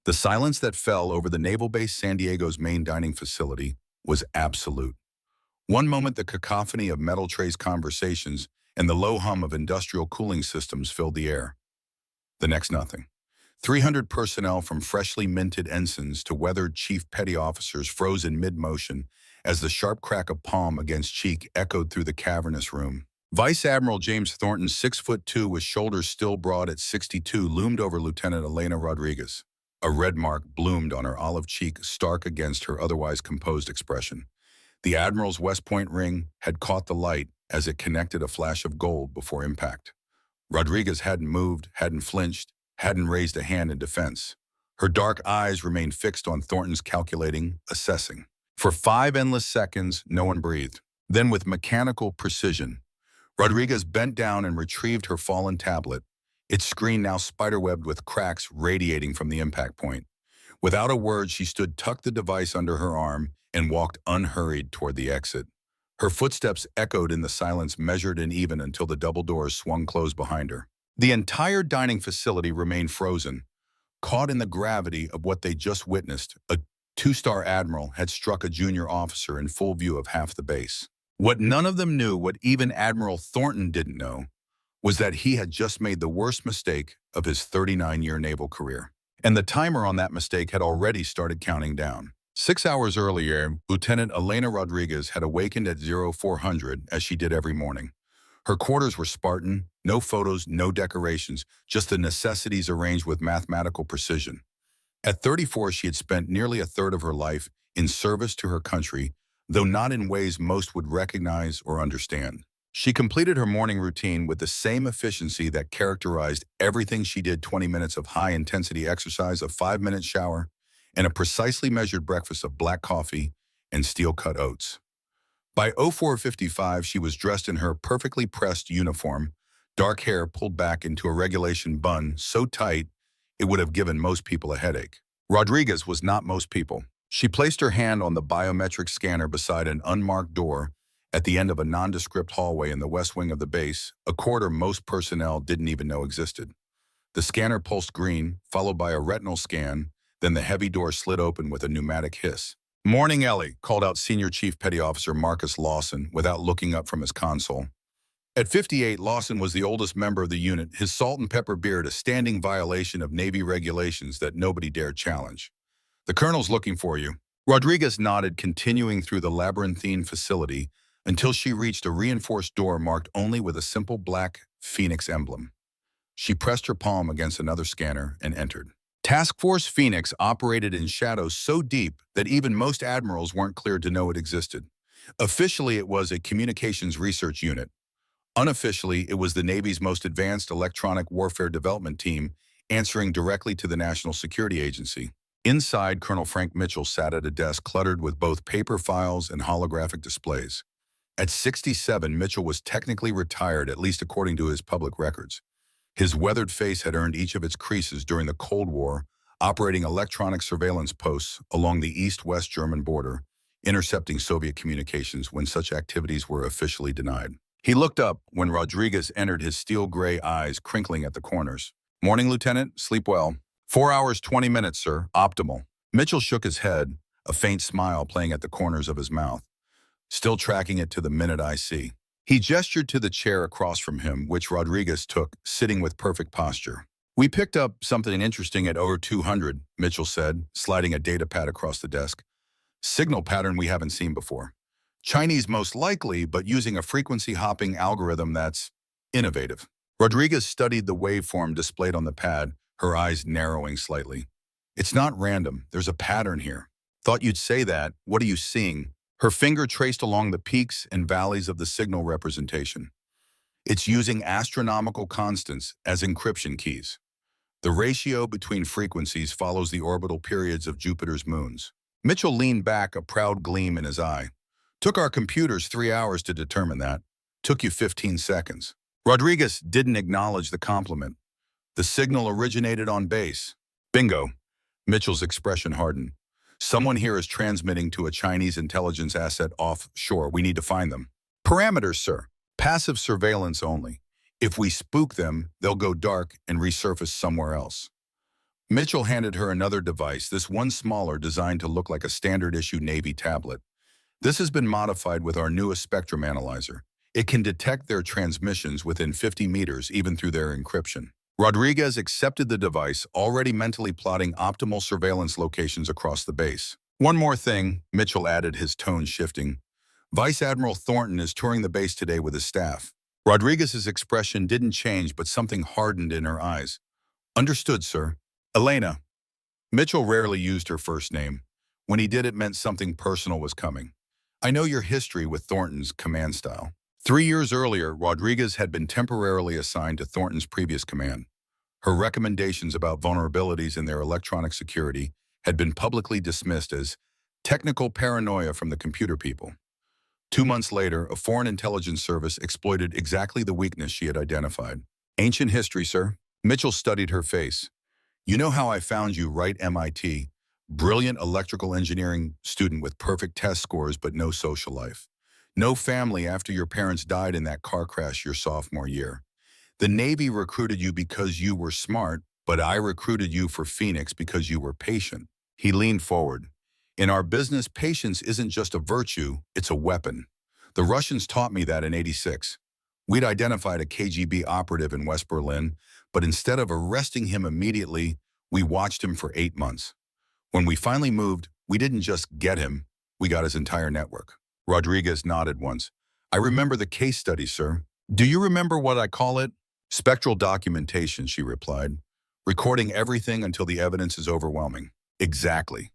The silence that fell over the Naval Base San Diego's main dining facility was absolute. One moment the cacophony of metal trays conversations and the low hum of industrial cooling systems filled the air. The next nothing. 300 personnel from freshly minted ensigns to weathered chief petty officers froze in mid-motion as the sharp crack of palm against cheek echoed through the cavernous room. Vice Admiral James Thornton, 6'2", with shoulders still broad at 62, loomed over Lieutenant Elena Rodriguez. A red mark bloomed on her olive cheek, stark against her otherwise composed expression. The Admiral's West Point ring had caught the light as it connected a flash of gold before impact. Rodriguez hadn't moved, hadn't flinched, hadn't raised a hand in defense. Her dark eyes remained fixed on Thornton's, calculating, assessing. For 5 endless seconds, no one breathed. Then, with mechanical precision, Rodriguez bent down and retrieved her fallen tablet, its screen now spiderwebbed with cracks radiating from the impact point. Without a word, she tucked the device under her arm and walked unhurried toward the exit. Her footsteps echoed in the silence, measured and even, until the double doors swung closed behind her. The entire dining facility remained frozen, caught in the gravity of what they just witnessed. A 2-star admiral had struck a junior officer in full view of half the base. What none of them knew, what even Admiral Thornton didn't know, was that he had just made the worst mistake of his 39-year naval career. And the timer on that mistake had already started counting down. 6 hours earlier, Lieutenant Elena Rodriguez had awakened at 0400, as she did every morning. Her quarters were Spartan, no photos, no decorations, just the necessities arranged with mathematical precision. At 34, she had spent nearly a third of her life in service to her country, though not in ways most would recognize or understand. She completed her morning routine with the same efficiency that characterized everything she did: 20 minutes of high-intensity exercise, a 5-minute shower, and a precisely measured breakfast of black coffee and steel-cut oats. By 04:55, she was dressed in her perfectly pressed uniform, dark hair pulled back into a regulation bun so tight it would have given most people a headache. Rodriguez was not most people. She placed her hand on the biometric scanner beside an unmarked door at the end of a nondescript hallway in the west wing of the base, a corridor most personnel didn't even know existed. The scanner pulsed green, followed by a retinal scan, then the heavy door slid open with a pneumatic hiss. "Morning, Ellie," called out Senior Chief Petty Officer Marcus Lawson without looking up from his console. At 58, Lawson was the oldest member of the unit, his salt and pepper beard a standing violation of Navy regulations that nobody dared challenge. "The Colonel's looking for you." Rodriguez nodded, continuing through the labyrinthine facility until she reached a reinforced door marked only with a simple black Phoenix emblem. She pressed her palm against another scanner and entered. Task Force Phoenix operated in shadows so deep that even most admirals weren't cleared to know it existed. Officially, it was a communications research unit. Unofficially, it was the Navy's most advanced electronic warfare development team, answering directly to the National Security Agency. Inside, Colonel Frank Mitchell sat at a desk cluttered with both paper files and holographic displays. At 67, Mitchell was technically retired, at least according to his public records. His weathered face had earned each of its creases during the Cold War, operating electronic surveillance posts along the east-west German border, intercepting Soviet communications when such activities were officially denied. He looked up when Rodriguez entered, his steel-gray eyes crinkling at the corners. "Morning, Lieutenant. Sleep well." 4 hours, 20 minutes, sir. Optimal." Mitchell shook his head, a faint smile playing at the corners of his mouth. "Still tracking it to the minute I see." He gestured to the chair across from him, which Rodriguez took, sitting with perfect posture. "We picked up something interesting at over 200, Mitchell said, sliding a data pad across the desk. "Signal pattern we haven't seen before. Chinese most likely, but using a frequency-hopping algorithm that's innovative." Rodriguez studied the waveform displayed on the pad, her eyes narrowing slightly. "It's not random. There's a pattern here." "Thought you'd say that. What are you seeing?" Her finger traced along the peaks and valleys of the signal representation. "It's using astronomical constants as encryption keys. The ratio between frequencies follows the orbital periods of Jupiter's moons." Mitchell leaned back, a proud gleam in his eye. "Took our computers 3 hours to determine that. Took you 15 seconds. Rodriguez didn't acknowledge the compliment. "The signal originated on base." "Bingo." Mitchell's expression hardened. "Someone here is transmitting to a Chinese intelligence asset offshore. We need to find them." "Parameters, sir. Passive surveillance only. If we spook them, they'll go dark and resurface somewhere else." Mitchell handed her another device, this one smaller, designed to look like a standard-issue Navy tablet. This has been modified with our newest spectrum analyzer. It can detect their transmissions within 50 meters, even through their encryption. Rodriguez accepted the device, already mentally plotting optimal surveillance locations across the base. One more thing, Mitchell added, his tone shifting. Vice Admiral Thornton is touring the base today with his staff. Rodriguez's expression didn't change, but something hardened in her eyes. Understood, sir. Elena. Mitchell rarely used her first name. When he did, it meant something personal was coming. I know your history with Thornton's command style. 3 years earlier, Rodriguez had been temporarily assigned to Thornton's previous command. Her recommendations about vulnerabilities in their electronic security had been publicly dismissed as technical paranoia from the computer people. 2 months later, a foreign intelligence service exploited exactly the weakness she had identified. Ancient history, sir. Mitchell studied her face. You know how I found you, right? MIT. Brilliant electrical engineering student with perfect test scores but no social life. No family after your parents died in that car crash your sophomore year. The Navy recruited you because you were smart, but I recruited you for Phoenix because you were patient. He leaned forward. In our business, patience isn't just a virtue, it's a weapon. The Russians taught me that in '86. We'd identified a KGB operative in West Berlin, but instead of arresting him immediately, we watched him for 8 months. When we finally moved, we didn't just get him, we got his entire network. Rodriguez nodded once. I remember the case study, sir. Do you remember what I call it? Spectral documentation, she replied. Recording everything until the evidence is overwhelming. Exactly.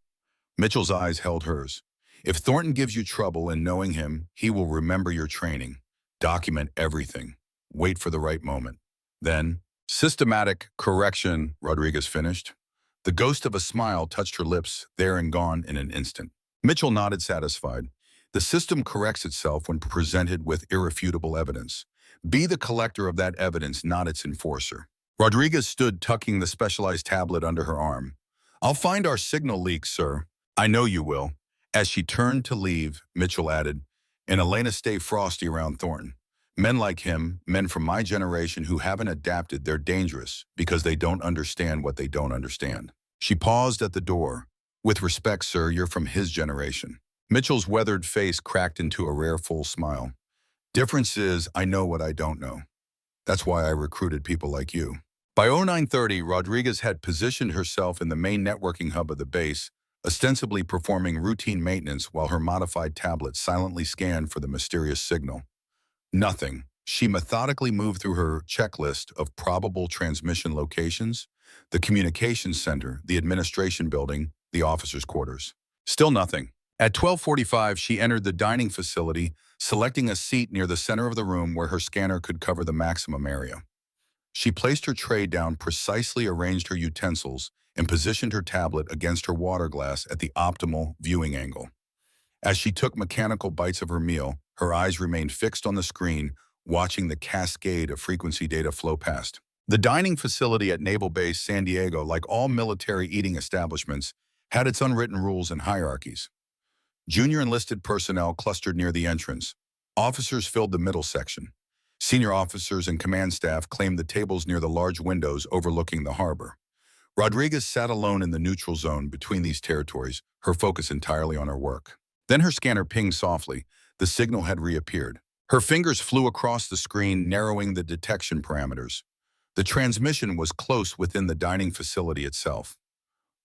Mitchell's eyes held hers. If Thornton gives you trouble in knowing him, he will remember your training. Document everything. Wait for the right moment. Then, systematic correction, Rodriguez finished. The ghost of a smile touched her lips, there and gone in an instant. Mitchell nodded, satisfied. The system corrects itself when presented with irrefutable evidence. Be the collector of that evidence, not its enforcer. Rodriguez stood, tucking the specialized tablet under her arm. I'll find our signal leak, sir. I know you will. As she turned to leave, Mitchell added, and Elena, stay frosty around Thornton. Men like him, men from my generation who haven't adapted, they're dangerous because they don't understand what they don't understand. She paused at the door. With respect, sir, you're from his generation. Mitchell's weathered face cracked into a rare full smile. Difference is, I know what I don't know. That's why I recruited people like you. By 0930, Rodriguez had positioned herself in the main networking hub of the base, ostensibly performing routine maintenance while her modified tablet silently scanned for the mysterious signal. Nothing. She methodically moved through her checklist of probable transmission locations, the communications center, the administration building, the officers' quarters. Still nothing. At 12:45, she entered the dining facility, selecting a seat near the center of the room where her scanner could cover the maximum area. She placed her tray down, precisely arranged her utensils, and positioned her tablet against her water glass at the optimal viewing angle. As she took mechanical bites of her meal, her eyes remained fixed on the screen, watching the cascade of frequency data flow past. The dining facility at Naval Base San Diego, like all military eating establishments, had its unwritten rules and hierarchies. Junior enlisted personnel clustered near the entrance. Officers filled the middle section. Senior officers and command staff claimed the tables near the large windows overlooking the harbor. Rodriguez sat alone in the neutral zone between these territories, her focus entirely on her work. Then her scanner pinged softly. The signal had reappeared. Her fingers flew across the screen, narrowing the detection parameters. The transmission was close within the dining facility itself.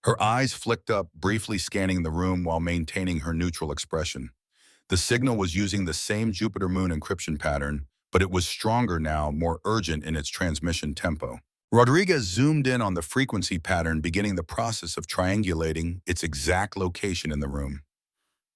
Her eyes flicked up, briefly scanning the room while maintaining her neutral expression. The signal was using the same Jupiter-Moon encryption pattern, but it was stronger now, more urgent in its transmission tempo. Rodriguez zoomed in on the frequency pattern, beginning the process of triangulating its exact location in the room.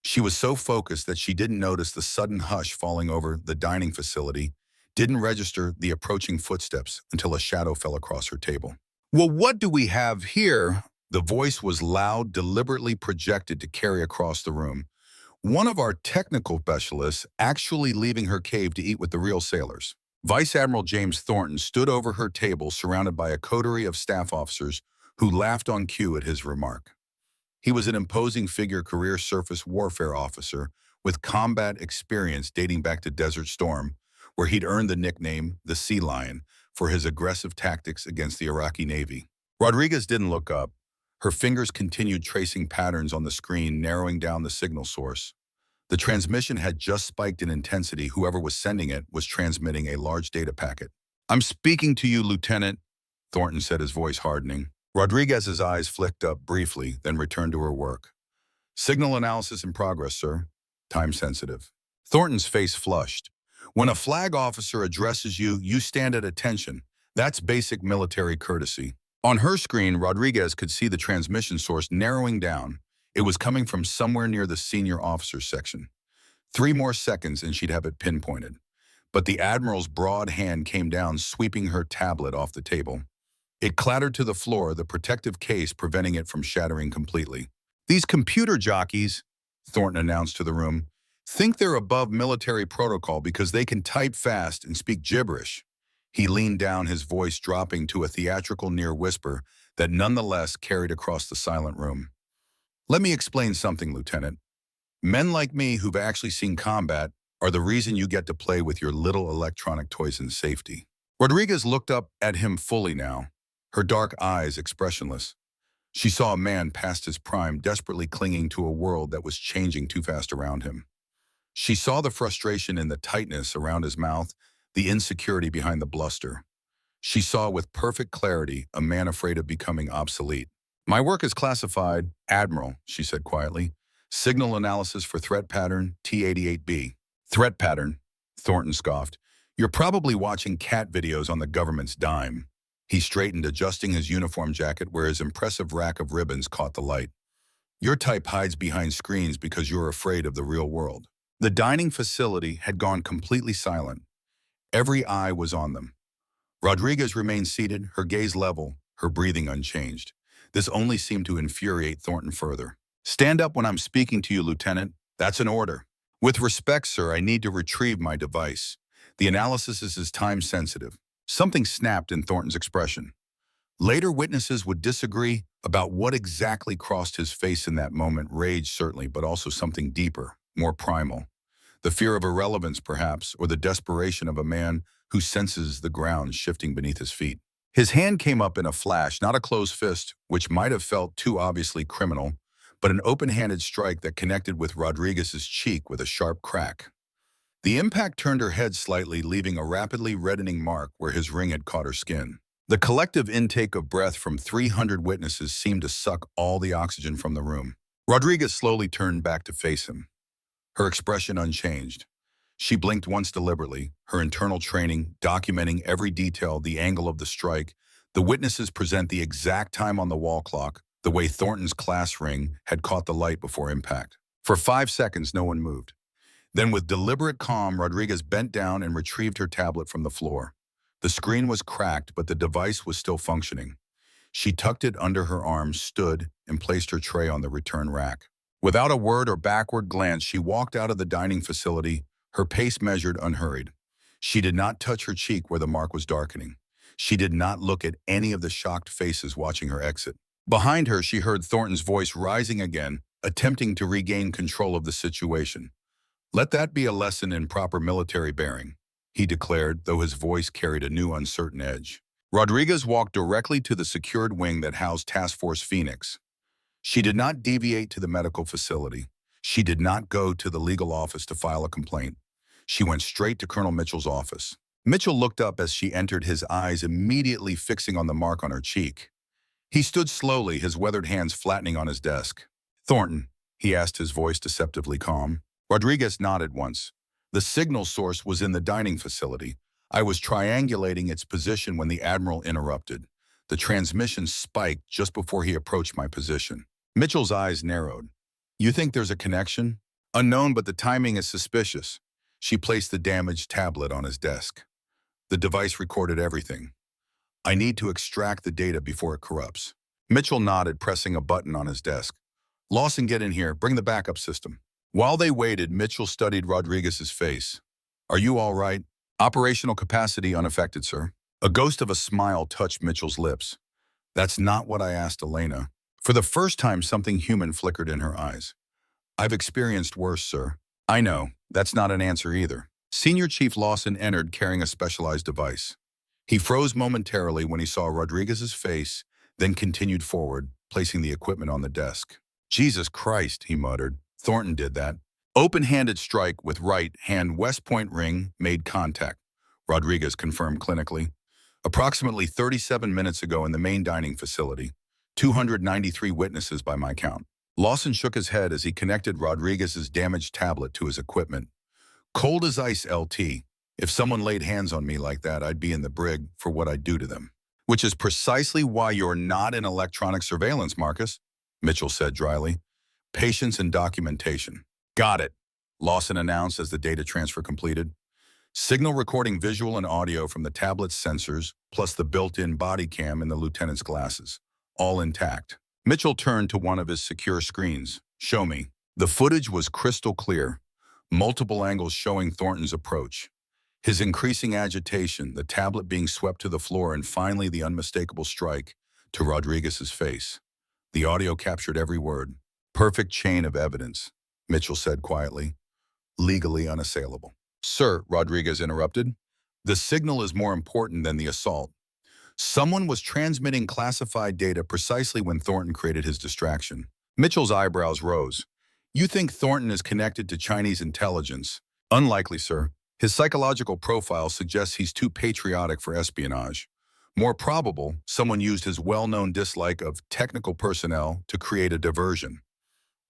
She was so focused that she didn't notice the sudden hush falling over the dining facility, didn't register the approaching footsteps until a shadow fell across her table. Well, what do we have here? The voice was loud, deliberately projected to carry across the room. One of our technical specialists actually leaving her cave to eat with the real sailors. Vice Admiral James Thornton stood over her table, surrounded by a coterie of staff officers who laughed on cue at his remark. He was an imposing figure, career surface warfare officer with combat experience dating back to Desert Storm, where he'd earned the nickname the Sea Lion for his aggressive tactics against the Iraqi Navy. Rodriguez didn't look up. Her fingers continued tracing patterns on the screen, narrowing down the signal source. The transmission had just spiked in intensity. Whoever was sending it was transmitting a large data packet. "I'm speaking to you, Lieutenant," Thornton said, his voice hardening. Rodriguez's eyes flicked up briefly, then returned to her work. "Signal analysis in progress, sir. Time sensitive." Thornton's face flushed. "When a flag officer addresses you, you stand at attention. That's basic military courtesy." On her screen, Rodriguez could see the transmission source narrowing down. It was coming from somewhere near the senior officers section. 3 more seconds and she'd have it pinpointed. But the Admiral's broad hand came down, sweeping her tablet off the table. It clattered to the floor, the protective case preventing it from shattering completely. "These computer jockeys," Thornton announced to the room, "think they're above military protocol because they can type fast and speak gibberish." He leaned down, his voice dropping to a theatrical near whisper that nonetheless carried across the silent room. "Let me explain something, Lieutenant. Men like me who've actually seen combat are the reason you get to play with your little electronic toys in safety." Rodriguez looked up at him fully now, her dark eyes expressionless. She saw a man past his prime, desperately clinging to a world that was changing too fast around him. She saw the frustration in the tightness around his mouth, the insecurity behind the bluster. She saw with perfect clarity a man afraid of becoming obsolete. "My work is classified, Admiral," she said quietly. "Signal analysis for threat pattern T-88B. "Threat pattern?" Thornton scoffed. "You're probably watching cat videos on the government's dime." He straightened, adjusting his uniform jacket where his impressive rack of ribbons caught the light. "Your type hides behind screens because you're afraid of the real world." The dining facility had gone completely silent. Every eye was on them. Rodriguez remained seated, her gaze level, her breathing unchanged. This only seemed to infuriate Thornton further. "Stand up when I'm speaking to you, Lieutenant. That's an order." "With respect, sir, I need to retrieve my device. The analysis is time sensitive." Something snapped in Thornton's expression. Later witnesses would disagree about what exactly crossed his face in that moment. Rage, certainly, but also something deeper, more primal. The fear of irrelevance, perhaps, or the desperation of a man who senses the ground shifting beneath his feet. His hand came up in a flash, not a closed fist, which might have felt too obviously criminal, but an open-handed strike that connected with Rodriguez's cheek with a sharp crack. The impact turned her head slightly, leaving a rapidly reddening mark where his ring had caught her skin. The collective intake of breath from 300 witnesses seemed to suck all the oxygen from the room. Rodriguez slowly turned back to face him, her expression unchanged. She blinked once deliberately, her internal training documenting every detail, the angle of the strike. The witnesses present the exact time on the wall clock, the way Thornton's class ring had caught the light before impact. For 5 seconds, no one moved. Then with deliberate calm, Rodriguez bent down and retrieved her tablet from the floor. The screen was cracked, but the device was still functioning. She tucked it under her arm, stood, and placed her tray on the return rack. Without a word or backward glance, she walked out of the dining facility, her pace measured, unhurried. She did not touch her cheek where the mark was darkening. She did not look at any of the shocked faces watching her exit. Behind her, she heard Thornton's voice rising again, attempting to regain control of the situation. "Let that be a lesson in proper military bearing," he declared, though his voice carried a new uncertain edge. Rodriguez walked directly to the secured wing that housed Task Force Phoenix. She did not deviate to the medical facility. She did not go to the legal office to file a complaint. She went straight to Colonel Mitchell's office. Mitchell looked up as she entered, his eyes immediately fixing on the mark on her cheek. He stood slowly, his weathered hands flattening on his desk. "Thornton," he asked, his voice deceptively calm. Rodriguez nodded once. "The signal source was in the dining facility. I was triangulating its position when the Admiral interrupted. The transmission spiked just before he approached my position." Mitchell's eyes narrowed. "You think there's a connection?" "Unknown, but the timing is suspicious." She placed the damaged tablet on his desk. "The device recorded everything. I need to extract the data before it corrupts." Mitchell nodded, pressing a button on his desk. "Lawson, get in here. Bring the backup system." While they waited, Mitchell studied Rodriguez's face. "Are you all right?" "Operational capacity unaffected, sir." A ghost of a smile touched Mitchell's lips. "That's not what I asked Elena." For the first time, something human flickered in her eyes. "I've experienced worse, sir." "I know. That's not an answer either." Senior Chief Lawson entered carrying a specialized device. He froze momentarily when he saw Rodriguez's face, then continued forward, placing the equipment on the desk. Jesus Christ, he muttered. Thornton did that. Open-handed strike with right hand West Point ring made contact, Rodriguez confirmed clinically. Approximately 37 minutes ago in the main dining facility, 293 witnesses by my count. Lawson shook his head as he connected Rodriguez's damaged tablet to his equipment. Cold as ice, LT. If someone laid hands on me like that, I'd be in the brig for what I'd do to them. Which is precisely why you're not in electronic surveillance, Marcus, Mitchell said dryly. Patience and documentation. Got it, Lawson announced as the data transfer completed. Signal recording visual and audio from the tablet's sensors, plus the built-in body cam in the lieutenant's glasses. All intact. Mitchell turned to one of his secure screens. Show me. The footage was crystal clear, multiple angles showing Thornton's approach. His increasing agitation, the tablet being swept to the floor, and finally the unmistakable strike to Rodriguez's face. The audio captured every word. Perfect chain of evidence, Mitchell said quietly. Legally unassailable. Sir, Rodriguez interrupted, the signal is more important than the assault. Someone was transmitting classified data precisely when Thornton created his distraction. Mitchell's eyebrows rose. You think Thornton is connected to Chinese intelligence? Unlikely, sir. His psychological profile suggests he's too patriotic for espionage. More probable, someone used his well-known dislike of technical personnel to create a diversion.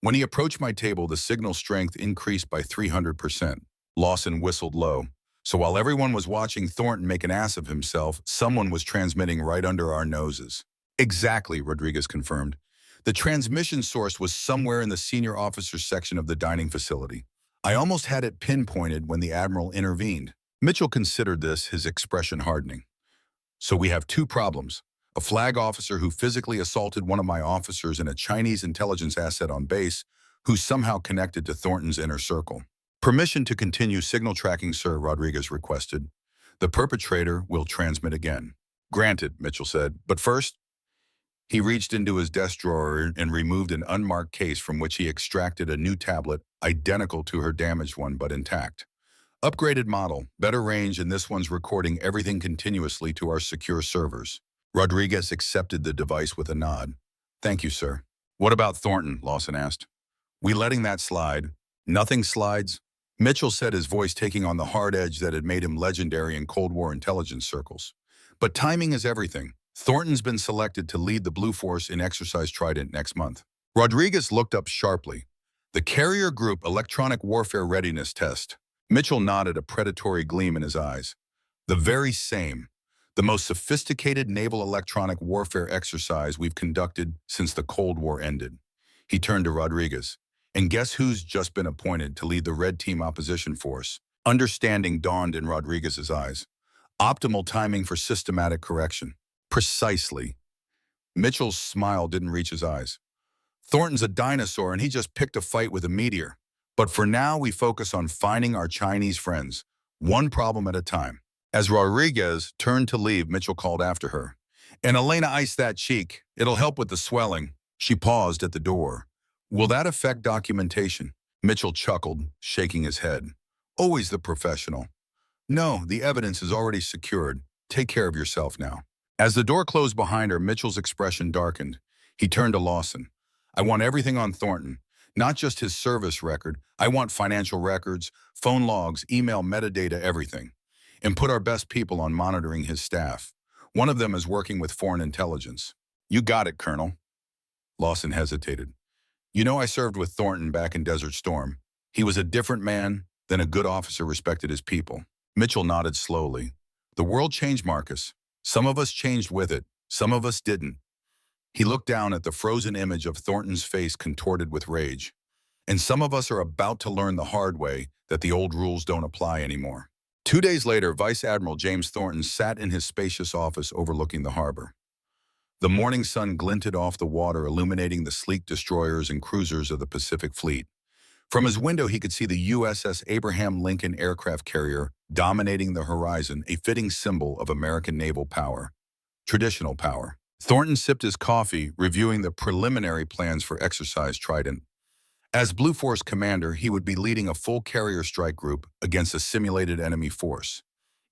When he approached my table, the signal strength increased by 300%. Lawson whistled low. So while everyone was watching Thornton make an ass of himself, someone was transmitting right under our noses. Exactly, Rodriguez confirmed. The transmission source was somewhere in the senior officers section of the dining facility. I almost had it pinpointed when the Admiral intervened. Mitchell considered this, his expression hardening. So we have two problems. A flag officer who physically assaulted one of my officers and a Chinese intelligence asset on base who's somehow connected to Thornton's inner circle. Permission to continue signal tracking, sir, Rodriguez requested. The perpetrator will transmit again. Granted, Mitchell said, but first, he reached into his desk drawer and removed an unmarked case from which he extracted a new tablet identical to her damaged one but intact. Upgraded model, better range, and this one's recording everything continuously to our secure servers. Rodriguez accepted the device with a nod. Thank you, sir. What about Thornton? Lawson asked. We letting that slide? Nothing slides? Mitchell said, his voice taking on the hard edge that had made him legendary in Cold War intelligence circles. But timing is everything. Thornton's been selected to lead the Blue Force in Exercise Trident next month. Rodriguez looked up sharply. The Carrier Group Electronic Warfare Readiness Test. Mitchell nodded, a predatory gleam in his eyes. The very same. The most sophisticated naval electronic warfare exercise we've conducted since the Cold War ended. He turned to Rodriguez. And guess who's just been appointed to lead the Red Team opposition force? Understanding dawned in Rodriguez's eyes. Optimal timing for systematic correction. Precisely. Mitchell's smile didn't reach his eyes. Thornton's a dinosaur and he just picked a fight with a meteor. But for now, we focus on finding our Chinese friends, one problem at a time. As Rodriguez turned to leave, Mitchell called after her. And Elena, ice that cheek. It'll help with the swelling. She paused at the door. Will that affect documentation? Mitchell chuckled, shaking his head. Always the professional. No, the evidence is already secured. Take care of yourself now. As the door closed behind her, Mitchell's expression darkened. He turned to Lawson. I want everything on Thornton, not just his service record. I want financial records, phone logs, email metadata, everything. And put our best people on monitoring his staff. One of them is working with foreign intelligence. You got it, Colonel. Lawson hesitated. You know, I served with Thornton back in Desert Storm. He was a different man than a good officer respected his people. Mitchell nodded slowly. The world changed, Marcus. Some of us changed with it. Some of us didn't. He looked down at the frozen image of Thornton's face contorted with rage. And some of us are about to learn the hard way that the old rules don't apply anymore. 2 days later, Vice Admiral James Thornton sat in his spacious office overlooking the harbor. The morning sun glinted off the water, illuminating the sleek destroyers and cruisers of the Pacific Fleet. From his window, he could see the USS Abraham Lincoln aircraft carrier dominating the horizon, a fitting symbol of American naval power. Traditional power. Thornton sipped his coffee, reviewing the preliminary plans for Exercise Trident. As Blue Force commander, he would be leading a full carrier strike group against a simulated enemy force.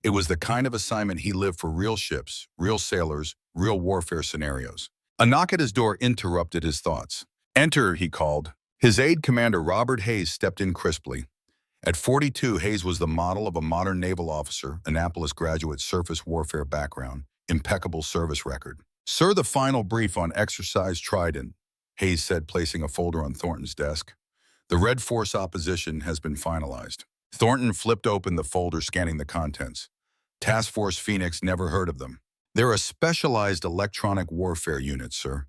It was the kind of assignment he lived for: real ships, real sailors, real warfare scenarios. A knock at his door interrupted his thoughts. "Enter," he called. His aide commander Robert Hayes stepped in crisply. At 42, Hayes was the model of a modern naval officer, Annapolis graduate, surface warfare background, impeccable service record. "Sir, the final brief on Exercise Trident," Hayes said, placing a folder on Thornton's desk. "The Red Force opposition has been finalized." Thornton flipped open the folder, scanning the contents. "Task Force Phoenix, never heard of them. They're a specialized electronic warfare unit, sir.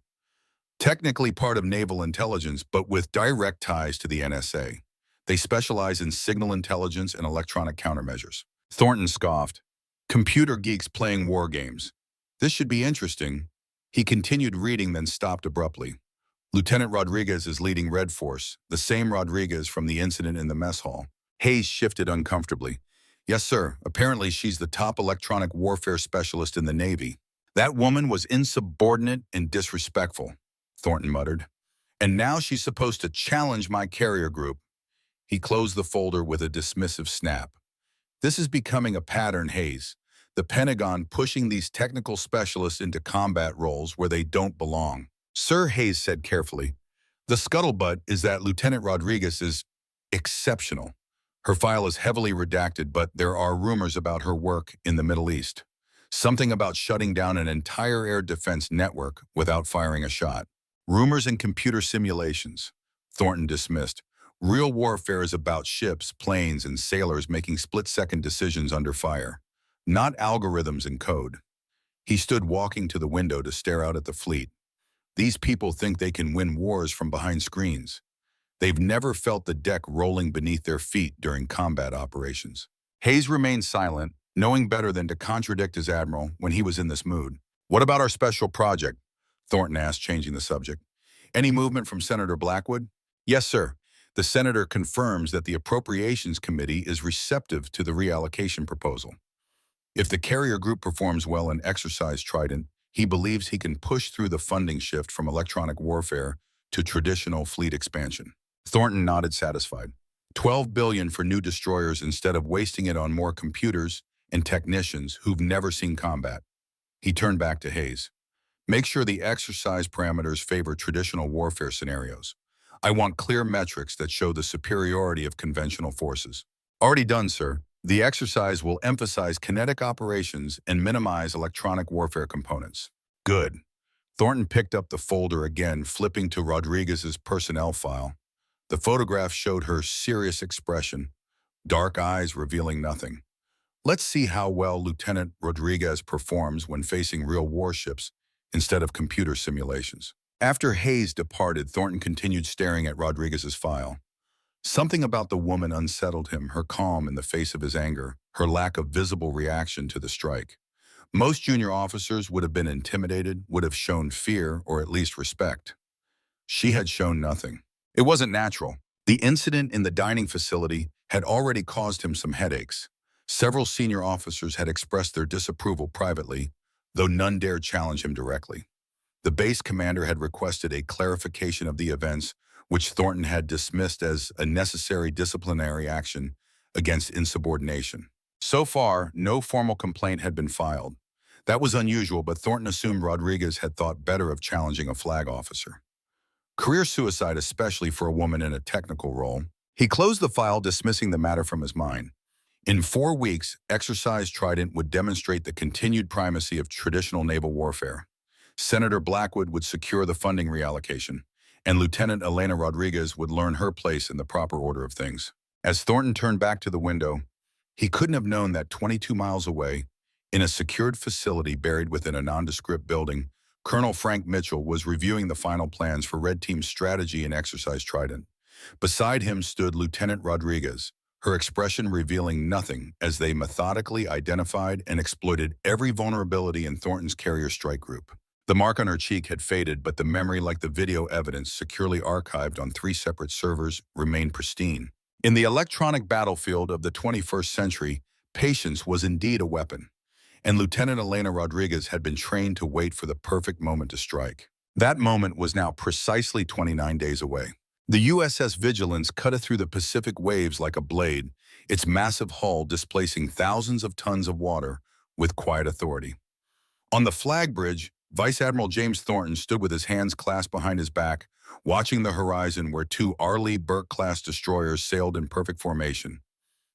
Technically part of naval intelligence, but with direct ties to the NSA. They specialize in signal intelligence and electronic countermeasures." Thornton scoffed. "Computer geeks playing war games. This should be interesting." He continued reading, then stopped abruptly. "Lieutenant Rodriguez is leading Red Force, the same Rodriguez from the incident in the mess hall." Hayes shifted uncomfortably. "Yes, sir. Apparently she's the top electronic warfare specialist in the Navy." "That woman was insubordinate and disrespectful," Thornton muttered. "And now she's supposed to challenge my carrier group." He closed the folder with a dismissive snap. "This is becoming a pattern, Hayes. The Pentagon pushing these technical specialists into combat roles where they don't belong." "Sir," Hayes said carefully, "the scuttlebutt is that Lieutenant Rodriguez is exceptional. Her file is heavily redacted, but there are rumors about her work in the Middle East. Something about shutting down an entire air defense network without firing a shot. Rumors and computer simulations," Thornton dismissed. "Real warfare is about ships, planes, and sailors making split-second decisions under fire, not algorithms and code." He stood walking to the window to stare out at the fleet. "These people think they can win wars from behind screens. They've never felt the deck rolling beneath their feet during combat operations." Hayes remained silent, knowing better than to contradict his admiral when he was in this mood. "What about our special project?" Thornton asked, changing the subject. "Any movement from Senator Blackwood?" "Yes, sir. The senator confirms that the Appropriations Committee is receptive to the reallocation proposal. If the carrier group performs well in Exercise Trident, he believes he can push through the funding shift from electronic warfare to traditional fleet expansion." Thornton nodded, satisfied. $12 billion for new destroyers instead of wasting it on more computers and technicians who've never seen combat. He turned back to Hayes. "Make sure the exercise parameters favor traditional warfare scenarios. I want clear metrics that show the superiority of conventional forces." "Already done, sir. The exercise will emphasize kinetic operations and minimize electronic warfare components." "Good." Thornton picked up the folder again, flipping to Rodriguez's personnel file. The photograph showed her serious expression, dark eyes revealing nothing. "Let's see how well Lieutenant Rodriguez performs when facing real warships instead of computer simulations." After Hayes departed, Thornton continued staring at Rodriguez's file. Something about the woman unsettled him, her calm in the face of his anger, her lack of visible reaction to the strike. Most junior officers would have been intimidated, would have shown fear or at least respect. She had shown nothing. It wasn't natural. The incident in the dining facility had already caused him some headaches. Several senior officers had expressed their disapproval privately, though none dared challenge him directly. The base commander had requested a clarification of the events, which Thornton had dismissed as a necessary disciplinary action against insubordination. So far, no formal complaint had been filed. That was unusual, but Thornton assumed Rodriguez had thought better of challenging a flag officer. Career suicide, especially for a woman in a technical role. He closed the file, dismissing the matter from his mind. In 4 weeks, Exercise Trident would demonstrate the continued primacy of traditional naval warfare. Senator Blackwood would secure the funding reallocation, and Lieutenant Elena Rodriguez would learn her place in the proper order of things. As Thornton turned back to the window, he couldn't have known that 22 miles away, in a secured facility buried within a nondescript building, Colonel Frank Mitchell was reviewing the final plans for Red Team's strategy in Exercise Trident. Beside him stood Lieutenant Rodriguez, her expression revealing nothing as they methodically identified and exploited every vulnerability in Thornton's carrier strike group. The mark on her cheek had faded, but the memory, like the video evidence securely archived on 3 separate servers, remained pristine. In the electronic battlefield of the 21st century, patience was indeed a weapon, and Lieutenant Elena Rodriguez had been trained to wait for the perfect moment to strike. That moment was now precisely 29 days away. The USS Vigilance cut through the Pacific waves like a blade, its massive hull displacing thousands of tons of water with quiet authority. On the flag bridge, Vice Admiral James Thornton stood with his hands clasped behind his back, watching the horizon where two Arleigh Burke-class destroyers sailed in perfect formation.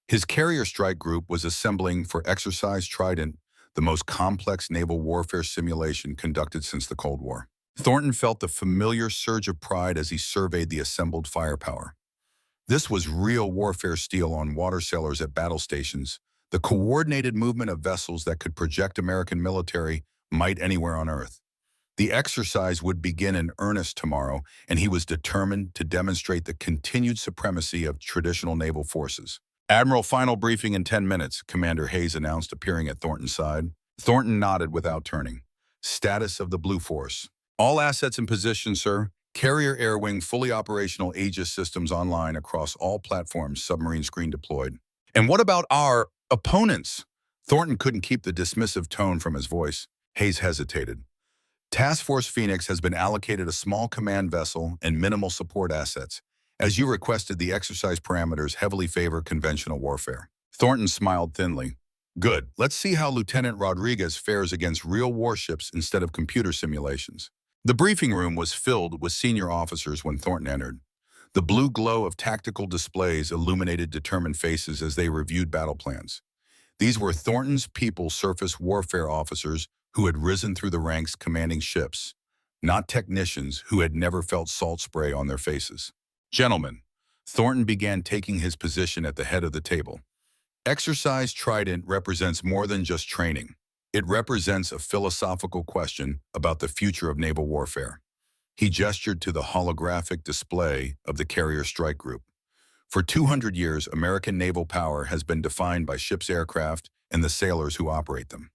His carrier strike group was assembling for Exercise Trident, the most complex naval warfare simulation conducted since the Cold War. Thornton felt the familiar surge of pride as he surveyed the assembled firepower. This was real warfare steel on water sailors at battle stations, the coordinated movement of vessels that could project American military might anywhere on Earth. The exercise would begin in earnest tomorrow, and he was determined to demonstrate the continued supremacy of traditional naval forces. Admiral, final briefing in 10 minutes, Commander Hayes announced, appearing at Thornton's side. Thornton nodded without turning. Status of the Blue Force. All assets in position, sir. Carrier air wing fully operational Aegis systems online across all platforms, submarine screen deployed. And what about our opponents? Thornton couldn't keep the dismissive tone from his voice. Hayes hesitated. Task Force Phoenix has been allocated a small command vessel and minimal support assets. As you requested, the exercise parameters heavily favor conventional warfare. Thornton smiled thinly. Good. Let's see how Lieutenant Rodriguez fares against real warships instead of computer simulations. The briefing room was filled with senior officers when Thornton entered. The blue glow of tactical displays illuminated determined faces as they reviewed battle plans. These were Thornton's people surface warfare officers who had risen through the ranks commanding ships, not technicians who had never felt salt spray on their faces. Gentlemen, Thornton began taking his position at the head of the table. Exercise Trident represents more than just training. It represents a philosophical question about the future of naval warfare. He gestured to the holographic display of the carrier strike group. For 200 years, American naval power has been defined by ships' aircraft and the sailors who operate them.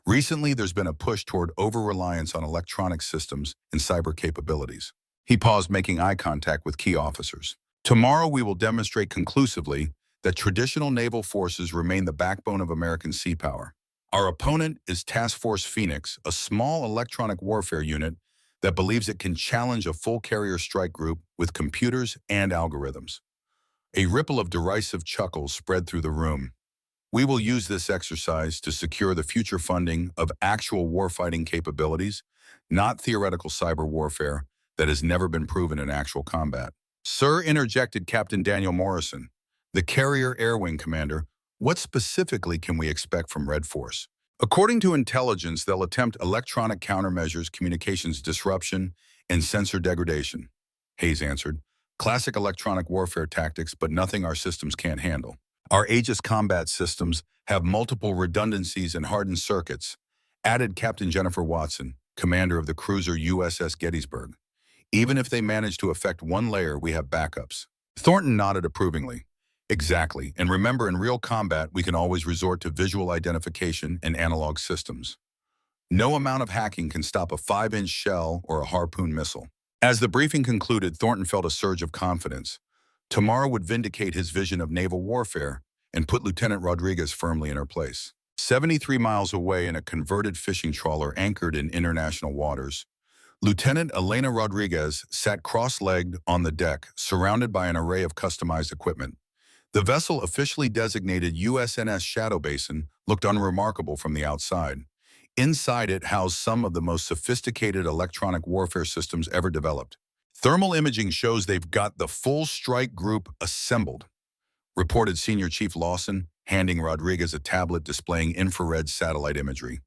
Recently, there's been a push toward over-reliance on electronic systems and cyber capabilities. He paused, making eye contact with key officers. Tomorrow, we will demonstrate conclusively that traditional naval forces remain the backbone of American sea power. Our opponent is Task Force Phoenix, a small electronic warfare unit that believes it can challenge a full carrier strike group with computers and algorithms. A ripple of derisive chuckles spread through the room. We will use this exercise to secure the future funding of actual warfighting capabilities, not theoretical cyber warfare that has never been proven in actual combat. Sir, interjected Captain Daniel Morrison, the carrier air wing commander, what specifically can we expect from Red Force? According to intelligence, they'll attempt electronic countermeasures, communications disruption, and sensor degradation. Hayes answered, classic electronic warfare tactics, but nothing our systems can't handle. Our Aegis combat systems have multiple redundancies and hardened circuits, added Captain Jennifer Watson, commander of the cruiser USS Gettysburg. Even if they manage to affect one layer, we have backups. Thornton nodded approvingly. Exactly, and remember, in real combat, we can always resort to visual identification and analog systems. No amount of hacking can stop a 5-inch shell or a Harpoon missile. As the briefing concluded, Thornton felt a surge of confidence. Tomorrow would vindicate his vision of naval warfare and put Lieutenant Rodriguez firmly in her place. 73 miles away in a converted fishing trawler anchored in international waters, Lieutenant Elena Rodriguez sat cross-legged on the deck, surrounded by an array of customized equipment. The vessel, officially designated USNS Shadow Basin, looked unremarkable from the outside. Inside it housed some of the most sophisticated electronic warfare systems ever developed. Thermal imaging shows they've got the full strike group assembled, reported Senior Chief Lawson, handing Rodriguez a tablet displaying infrared satellite imagery.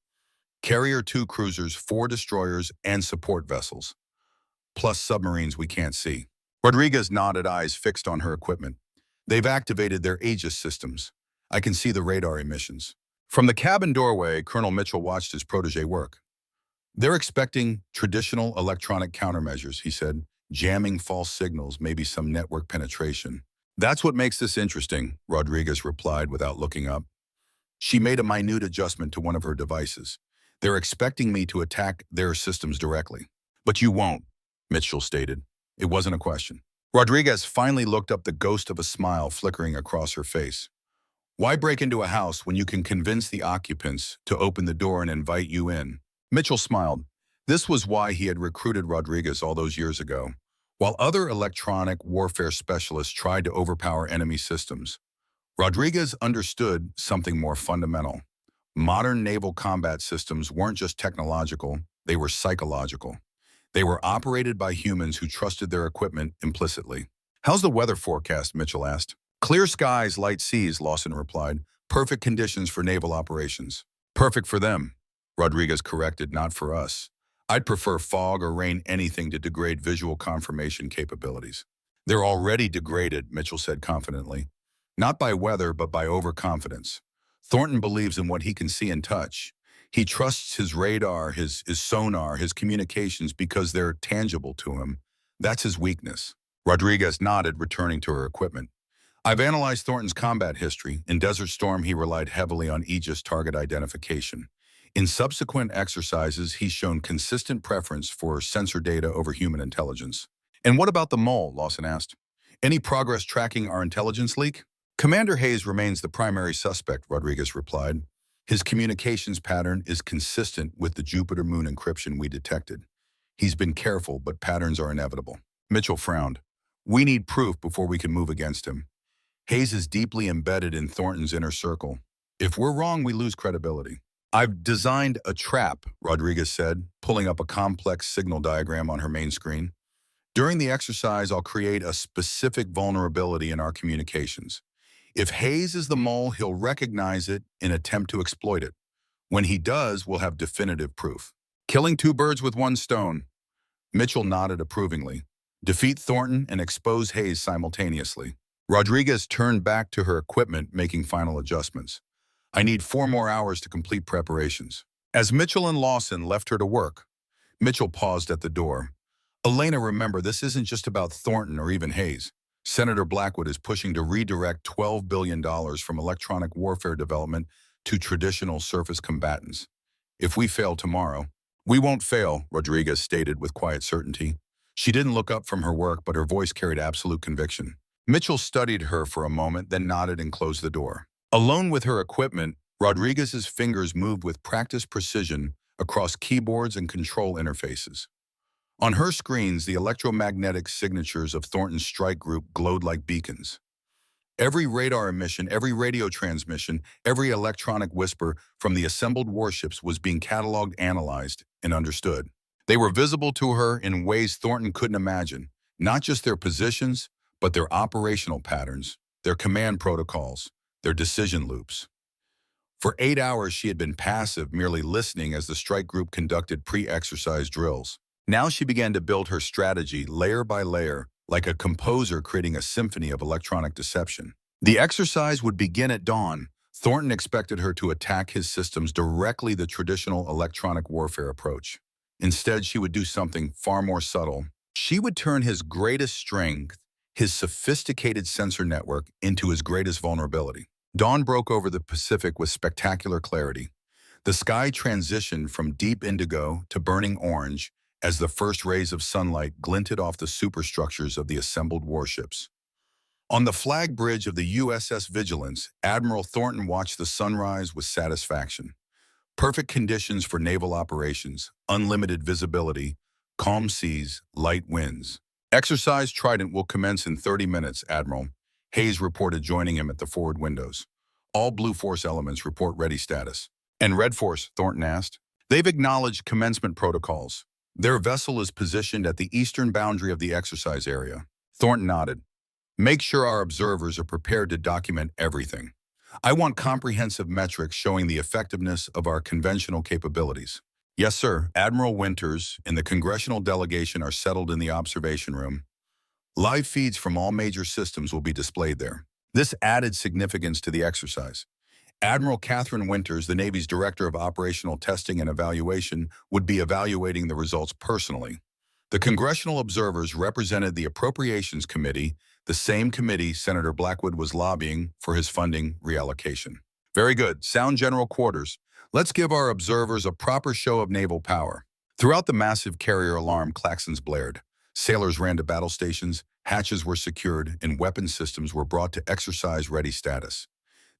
Carrier 2 cruisers, 4 destroyers, and support vessels, plus submarines we can't see. Rodriguez nodded, eyes fixed on her equipment. They've activated their Aegis systems. I can see the radar emissions. From the cabin doorway, Colonel Mitchell watched his protege work. They're expecting traditional electronic countermeasures, he said, jamming false signals, maybe some network penetration. That's what makes this interesting, Rodriguez replied without looking up. She made a minute adjustment to one of her devices. They're expecting me to attack their systems directly. But you won't, Mitchell stated. It wasn't a question. Rodriguez finally looked up, the ghost of a smile flickering across her face. Why break into a house when you can convince the occupants to open the door and invite you in? Mitchell smiled. This was why he had recruited Rodriguez all those years ago. While other electronic warfare specialists tried to overpower enemy systems, Rodriguez understood something more fundamental. Modern naval combat systems weren't just technological, they were psychological. They were operated by humans who trusted their equipment implicitly. How's the weather forecast? Mitchell asked. Clear skies, light seas, Lawson replied. Perfect conditions for naval operations. Perfect for them, Rodriguez corrected, not for us. I'd prefer fog or rain, anything to degrade visual confirmation capabilities. They're already degraded, Mitchell said confidently. Not by weather, but by overconfidence. Thornton believes in what he can see and touch. He trusts his radar, his sonar, his communications because they're tangible to him. That's his weakness. Rodriguez nodded, returning to her equipment. I've analyzed Thornton's combat history. In Desert Storm, he relied heavily on Aegis target identification. In subsequent exercises, he's shown consistent preference for sensor data over human intelligence. And what about the mole? Lawson asked. Any progress tracking our intelligence leak? Commander Hayes remains the primary suspect, Rodriguez replied. His communications pattern is consistent with the Jupiter moon encryption we detected. He's been careful, but patterns are inevitable. Mitchell frowned. We need proof before we can move against him. Hayes is deeply embedded in Thornton's inner circle. If we're wrong, we lose credibility. I've designed a trap, Rodriguez said, pulling up a complex signal diagram on her main screen. During the exercise, I'll create a specific vulnerability in our communications. If Hayes is the mole, he'll recognize it and attempt to exploit it. When he does, we'll have definitive proof. Killing two birds with one stone. Mitchell nodded approvingly. Defeat Thornton and expose Hayes simultaneously. Rodriguez turned back to her equipment, making final adjustments. I need 4 more hours to complete preparations. As Mitchell and Lawson left her to work, Mitchell paused at the door. Elena, remember, this isn't just about Thornton or even Hayes. Senator Blackwood is pushing to redirect $12 billion from electronic warfare development to traditional surface combatants. If we fail tomorrow, we won't fail, Rodriguez stated with quiet certainty. She didn't look up from her work, but her voice carried absolute conviction. Mitchell studied her for a moment, then nodded and closed the door. Alone with her equipment, Rodriguez's fingers moved with practiced precision across keyboards and control interfaces. On her screens, the electromagnetic signatures of Thornton's strike group glowed like beacons. Every radar emission, every radio transmission, every electronic whisper from the assembled warships was being cataloged, analyzed, and understood. They were visible to her in ways Thornton couldn't imagine, not just their positions, but their operational patterns, their command protocols, their decision loops. For 8 hours, she had been passive, merely listening as the strike group conducted pre-exercise drills. Now she began to build her strategy layer by layer, like a composer creating a symphony of electronic deception. The exercise would begin at dawn. Thornton expected her to attack his systems directly the traditional electronic warfare approach. Instead, she would do something far more subtle. She would turn his greatest strength, his sophisticated sensor network, into his greatest vulnerability. Dawn broke over the Pacific with spectacular clarity. The sky transitioned from deep indigo to burning orange as the first rays of sunlight glinted off the superstructures of the assembled warships. On the flag bridge of the USS Vigilance, Admiral Thornton watched the sunrise with satisfaction. Perfect conditions for naval operations, unlimited visibility, calm seas, light winds. Exercise Trident will commence in 30 minutes, Admiral. Hayes reported, joining him at the forward windows. All Blue Force elements report ready status. And Red Force, Thornton asked. They've acknowledged commencement protocols. Their vessel is positioned at the eastern boundary of the exercise area. Thornton nodded. Make sure our observers are prepared to document everything. I want comprehensive metrics showing the effectiveness of our conventional capabilities. Yes, sir. Admiral Winters and the congressional delegation are settled in the observation room. Live feeds from all major systems will be displayed there. This added significance to the exercise. Admiral Catherine Winters, the Navy's Director of Operational Testing and Evaluation, would be evaluating the results personally. The congressional observers represented the Appropriations Committee, the same committee Senator Blackwood was lobbying for his funding reallocation. Very good. Sound general quarters. Let's give our observers a proper show of naval power. Throughout the massive carrier alarm, klaxons blared. Sailors ran to battle stations, hatches were secured, and weapon systems were brought to exercise-ready status.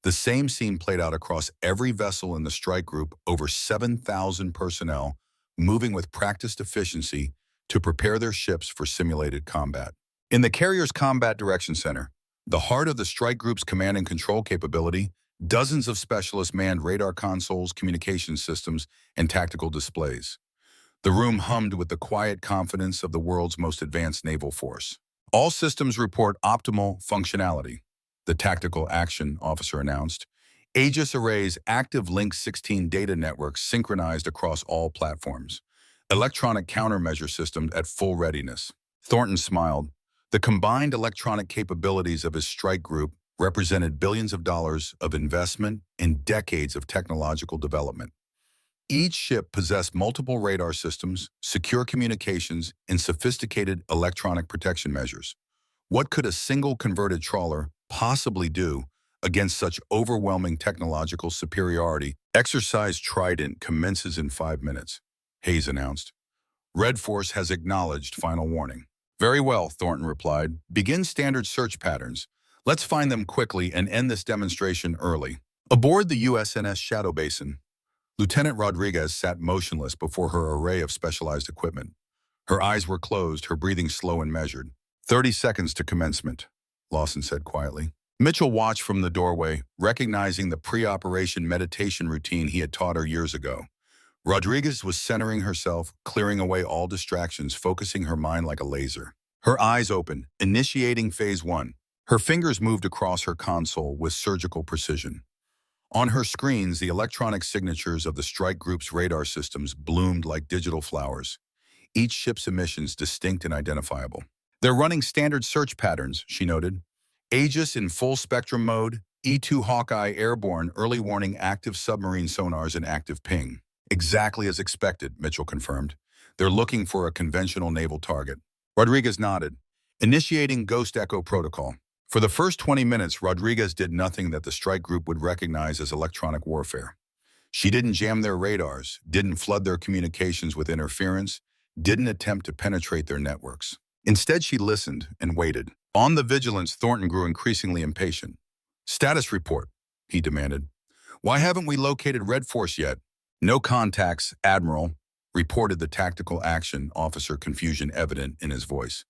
The same scene played out across every vessel in the strike group, over 7,000 personnel, moving with practiced efficiency to prepare their ships for simulated combat. In the carrier's Combat Direction Center, the heart of the strike group's command and control capability, Dozens of specialists manned radar consoles, communication systems, and tactical displays. The room hummed with the quiet confidence of the world's most advanced naval force. All systems report optimal functionality, the tactical action officer announced. Aegis arrays active Link 16 data networks synchronized across all platforms. Electronic countermeasure systems at full readiness. Thornton smiled. The combined electronic capabilities of his strike group represented billions of dollars of investment and decades of technological development. Each ship possessed multiple radar systems, secure communications, and sophisticated electronic protection measures. What could a single converted trawler possibly do against such overwhelming technological superiority? Exercise Trident commences in 5 minutes, Hayes announced. Red Force has acknowledged final warning. Very well, Thornton replied. Begin standard search patterns. Let's find them quickly and end this demonstration early. Aboard the USNS Shadow Basin, Lieutenant Rodriguez sat motionless before her array of specialized equipment. Her eyes were closed, her breathing slow and measured. 30 seconds to commencement, Lawson said quietly. Mitchell watched from the doorway, recognizing the pre-operation meditation routine he had taught her years ago. Rodriguez was centering herself, clearing away all distractions, focusing her mind like a laser. Her eyes opened, initiating phase 1. Her fingers moved across her console with surgical precision. On her screens, the electronic signatures of the strike group's radar systems bloomed like digital flowers, each ship's emissions distinct and identifiable. They're running standard search patterns, she noted. Aegis in full spectrum mode, E-2 Hawkeye airborne, early warning active submarine sonars and active ping. Exactly as expected, Mitchell confirmed. They're looking for a conventional naval target. Rodriguez nodded. Initiating Ghost Echo protocol. For the first 20 minutes, Rodriguez did nothing that the strike group would recognize as electronic warfare. She didn't jam their radars, didn't flood their communications with interference, didn't attempt to penetrate their networks. Instead, she listened and waited. On the vigilance, Thornton grew increasingly impatient. Status report, he demanded. Why haven't we located Red Force yet? No contacts, Admiral, reported the tactical action officer, confusion evident in his voice.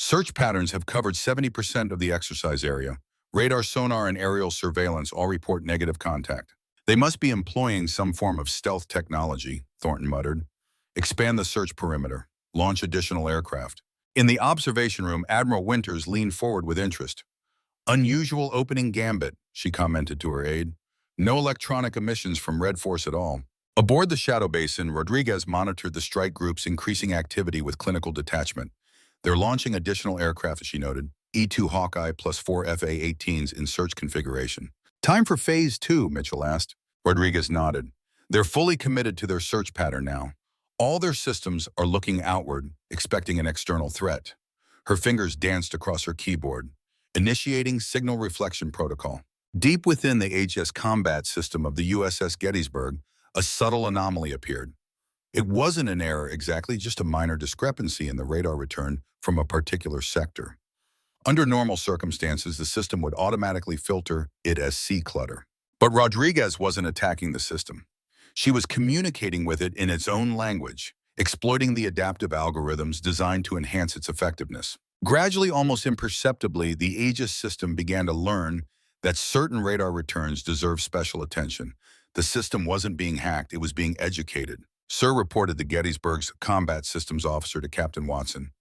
Search patterns have covered 70% of the exercise area. Radar, sonar, and aerial surveillance all report negative contact. They must be employing some form of stealth technology, Thornton muttered. Expand the search perimeter. Launch additional aircraft. In the observation room, Admiral Winters leaned forward with interest. Unusual opening gambit, she commented to her aide. No electronic emissions from Red Force at all. Aboard the Shadow Basin, Rodriguez monitored the strike group's increasing activity with clinical detachment. They're launching additional aircraft, she noted, E-2 Hawkeye plus 4 FA-18s in search configuration. Time for phase 2, Mitchell asked. Rodriguez nodded. They're fully committed to their search pattern now. All their systems are looking outward, expecting an external threat. Her fingers danced across her keyboard, initiating signal reflection protocol. Deep within the HS combat system of the USS Gettysburg, a subtle anomaly appeared. It wasn't an error exactly, just a minor discrepancy in the radar return from a particular sector. Under normal circumstances, the system would automatically filter it as C clutter. But Rodriguez wasn't attacking the system. She was communicating with it in its own language, exploiting the adaptive algorithms designed to enhance its effectiveness. Gradually, almost imperceptibly, the Aegis system began to learn that certain radar returns deserve special attention. The system wasn't being hacked, it was being educated. Sir, reported the Gettysburg's combat systems officer to Captain Watson.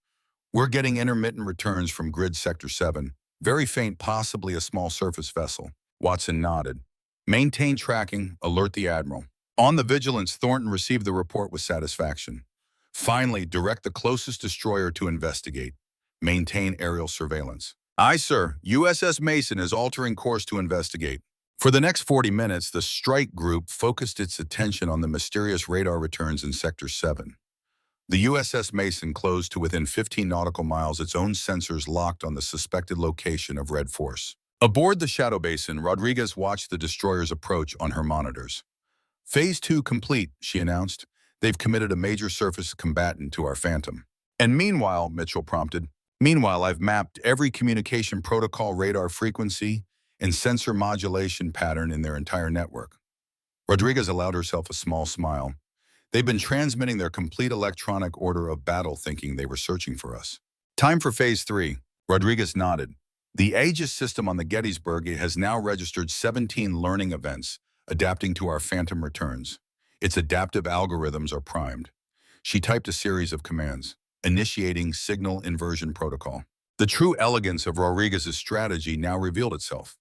We're getting intermittent returns from Grid Sector 7. Very faint, possibly a small surface vessel. Watson nodded. Maintain tracking, alert the Admiral. On the vigilance, Thornton received the report with satisfaction. Finally, direct the closest destroyer to investigate. Maintain aerial surveillance. Aye, sir. USS Mason is altering course to investigate. For the next 40 minutes, the strike group focused its attention on the mysterious radar returns in Sector 7. The USS Mason closed to within 15 nautical miles, its own sensors locked on the suspected location of Red Force. Aboard the Shadow Basin, Rodriguez watched the destroyer's approach on her monitors. Phase 2 complete, she announced. They've committed a major surface combatant to our Phantom. And meanwhile, Mitchell prompted, meanwhile, I've mapped every communication protocol, radar frequency, and sensor modulation pattern in their entire network. Rodriguez allowed herself a small smile. They've been transmitting their complete electronic order of battle, thinking they were searching for us. Time for phase 3. Rodriguez nodded. The Aegis system on the Gettysburg has now registered 17 learning events, adapting to our phantom returns. Its adaptive algorithms are primed. She typed a series of commands, initiating signal inversion protocol. The true elegance of Rodriguez's strategy now revealed itself.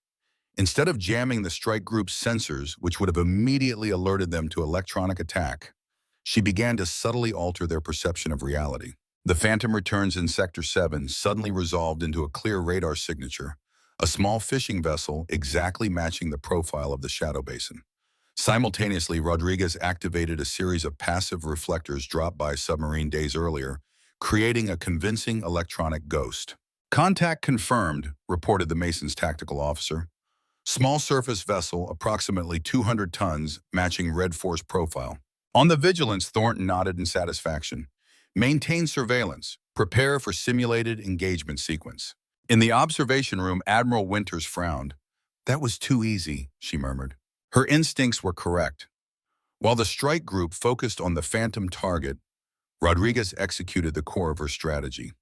Instead of jamming the strike group's sensors, which would have immediately alerted them to electronic attack, she began to subtly alter their perception of reality. The phantom returns in Sector 7 suddenly resolved into a clear radar signature, a small fishing vessel exactly matching the profile of the shadow basin. Simultaneously, Rodriguez activated a series of passive reflectors dropped by submarine days earlier, creating a convincing electronic ghost. Contact confirmed, reported the Mason's tactical officer. Small surface vessel, approximately 200 tons, matching Red Force profile. On the Vigilance, Thornton nodded in satisfaction. Maintain surveillance. Prepare for simulated engagement sequence. In the observation room, Admiral Winters frowned. That was too easy, she murmured. Her instincts were correct. While the strike group focused on the phantom target, Rodriguez executed the core of her strategy.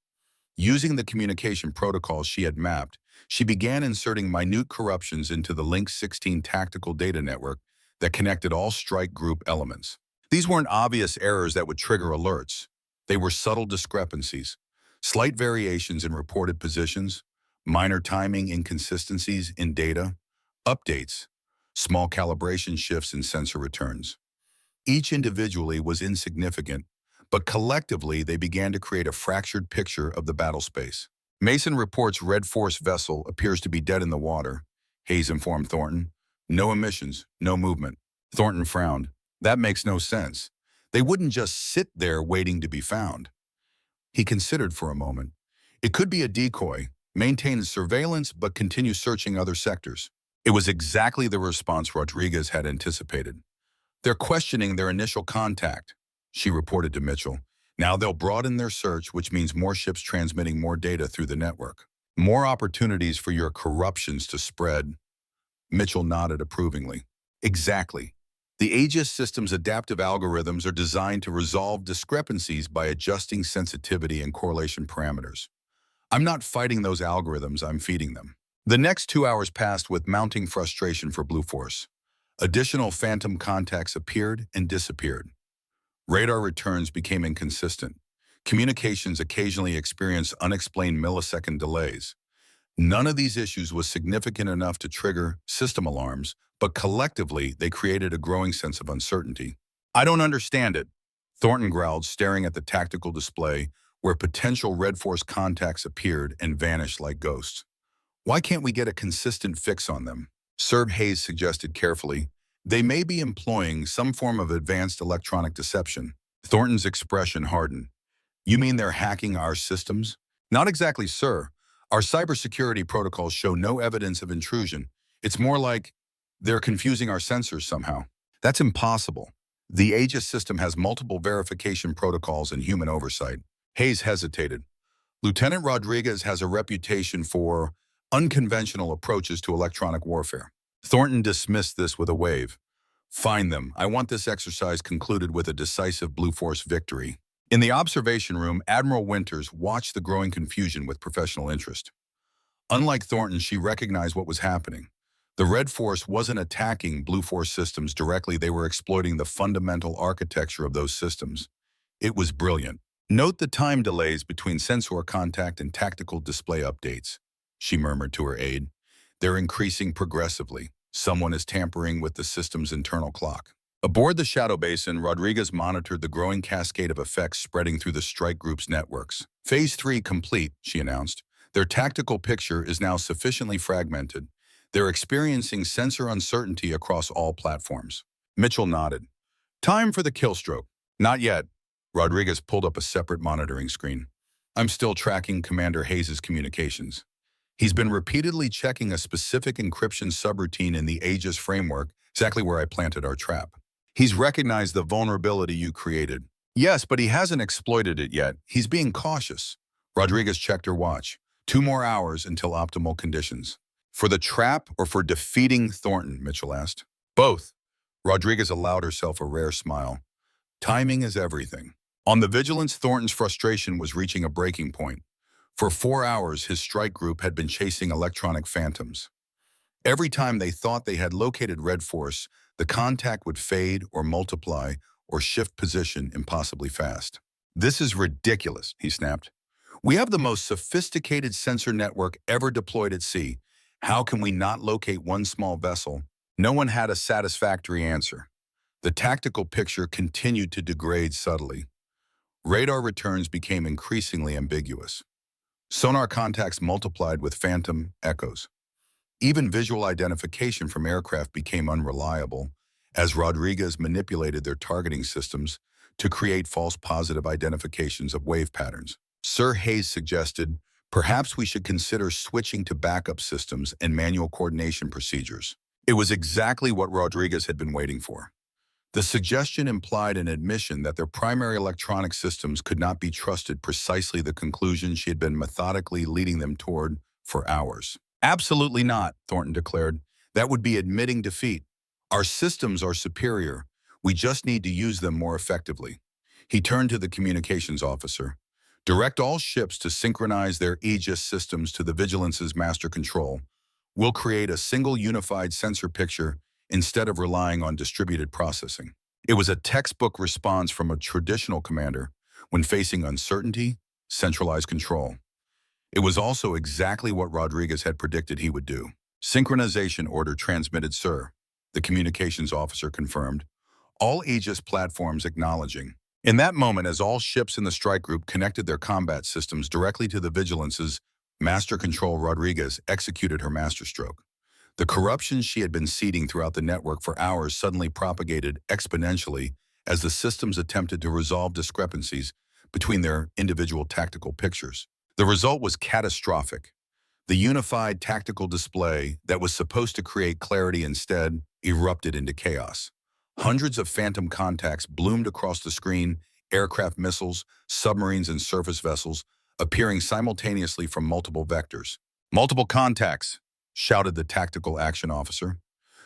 Using the communication protocols she had mapped, she began inserting minute corruptions into the Link 16 tactical data network that connected all strike group elements. These weren't obvious errors that would trigger alerts. They were subtle discrepancies, slight variations in reported positions, minor timing inconsistencies in data, updates, small calibration shifts in sensor returns. Each individually was insignificant, but collectively they began to create a fractured picture of the battle space. Mason reports Red Force vessel appears to be dead in the water, Hayes informed Thornton. No emissions, no movement. Thornton frowned. That makes no sense. They wouldn't just sit there waiting to be found. He considered for a moment. It could be a decoy, maintain surveillance but continue searching other sectors. It was exactly the response Rodriguez had anticipated. They're questioning their initial contact, she reported to Mitchell. Now they'll broaden their search, which means more ships transmitting more data through the network. More opportunities for your corruptions to spread. Mitchell nodded approvingly. Exactly. The Aegis system's adaptive algorithms are designed to resolve discrepancies by adjusting sensitivity and correlation parameters. I'm not fighting those algorithms, I'm feeding them. The next 2 hours passed with mounting frustration for Blue Force. Additional phantom contacts appeared and disappeared. Radar returns became inconsistent. Communications occasionally experienced unexplained millisecond delays. None of these issues was significant enough to trigger system alarms, but collectively they created a growing sense of uncertainty. I don't understand it, Thornton growled, staring at the tactical display where potential Red Force contacts appeared and vanished like ghosts. Why can't we get a consistent fix on them? Sir Hayes suggested carefully. They may be employing some form of advanced electronic deception. Thornton's expression hardened. You mean they're hacking our systems? Not exactly, sir. Our cybersecurity protocols show no evidence of intrusion. It's more like they're confusing our sensors somehow. That's impossible. The Aegis system has multiple verification protocols and human oversight. Hayes hesitated. Lieutenant Rodriguez has a reputation for unconventional approaches to electronic warfare. Thornton dismissed this with a wave. Find them. I want this exercise concluded with a decisive Blue Force victory. In the observation room, Admiral Winters watched the growing confusion with professional interest. Unlike Thornton, she recognized what was happening. The Red Force wasn't attacking Blue Force systems directly, they were exploiting the fundamental architecture of those systems. It was brilliant. Note the time delays between sensor contact and tactical display updates, she murmured to her aide. They're increasing progressively. Someone is tampering with the system's internal clock. Aboard the Shadow Basin, Rodriguez monitored the growing cascade of effects spreading through the strike group's networks. Phase 3 complete, she announced. Their tactical picture is now sufficiently fragmented. They're experiencing sensor uncertainty across all platforms. Mitchell nodded. Time for the killstroke. Not yet. Rodriguez pulled up a separate monitoring screen. I'm still tracking Commander Hayes' communications. He's been repeatedly checking a specific encryption subroutine in the Aegis framework, exactly where I planted our trap. He's recognized the vulnerability you created. Yes, but he hasn't exploited it yet. He's being cautious. Rodriguez checked her watch. 2 more hours until optimal conditions. For the trap or for defeating Thornton, Mitchell asked. Both. Rodriguez allowed herself a rare smile. Timing is everything. On the Vigilance, Thornton's frustration was reaching a breaking point. For 4 hours, his strike group had been chasing electronic phantoms. Every time they thought they had located Red Force, the contact would fade or multiply or shift position impossibly fast. "This is ridiculous," he snapped. "We have the most sophisticated sensor network ever deployed at sea. How can we not locate one small vessel?" No one had a satisfactory answer. The tactical picture continued to degrade subtly. Radar returns became increasingly ambiguous. Sonar contacts multiplied with phantom echoes. Even visual identification from aircraft became unreliable as Rodriguez manipulated their targeting systems to create false positive identifications of wave patterns. Sir Hayes suggested, "Perhaps we should consider switching to backup systems and manual coordination procedures." It was exactly what Rodriguez had been waiting for. The suggestion implied an admission that their primary electronic systems could not be trusted, precisely the conclusion she had been methodically leading them toward for hours. "Absolutely not," Thornton declared. "That would be admitting defeat. Our systems are superior. We just need to use them more effectively." He turned to the communications officer. "Direct all ships to synchronize their Aegis systems to the Vigilance's master control. We'll create a single unified sensor picture instead of relying on distributed processing." It was a textbook response from a traditional commander when facing uncertainty, centralized control. It was also exactly what Rodriguez had predicted he would do. "Synchronization order transmitted, sir," the communications officer confirmed. "All Aegis platforms acknowledging." In that moment, as all ships in the strike group connected their combat systems directly to the Vigilance's master control, Rodriguez executed her masterstroke. The corruption she had been seeding throughout the network for hours suddenly propagated exponentially as the systems attempted to resolve discrepancies between their individual tactical pictures. The result was catastrophic. The unified tactical display that was supposed to create clarity instead erupted into chaos. Hundreds of phantom contacts bloomed across the screen, aircraft, missiles, submarines, and surface vessels, appearing simultaneously from multiple vectors. "Multiple contacts," shouted the tactical action officer.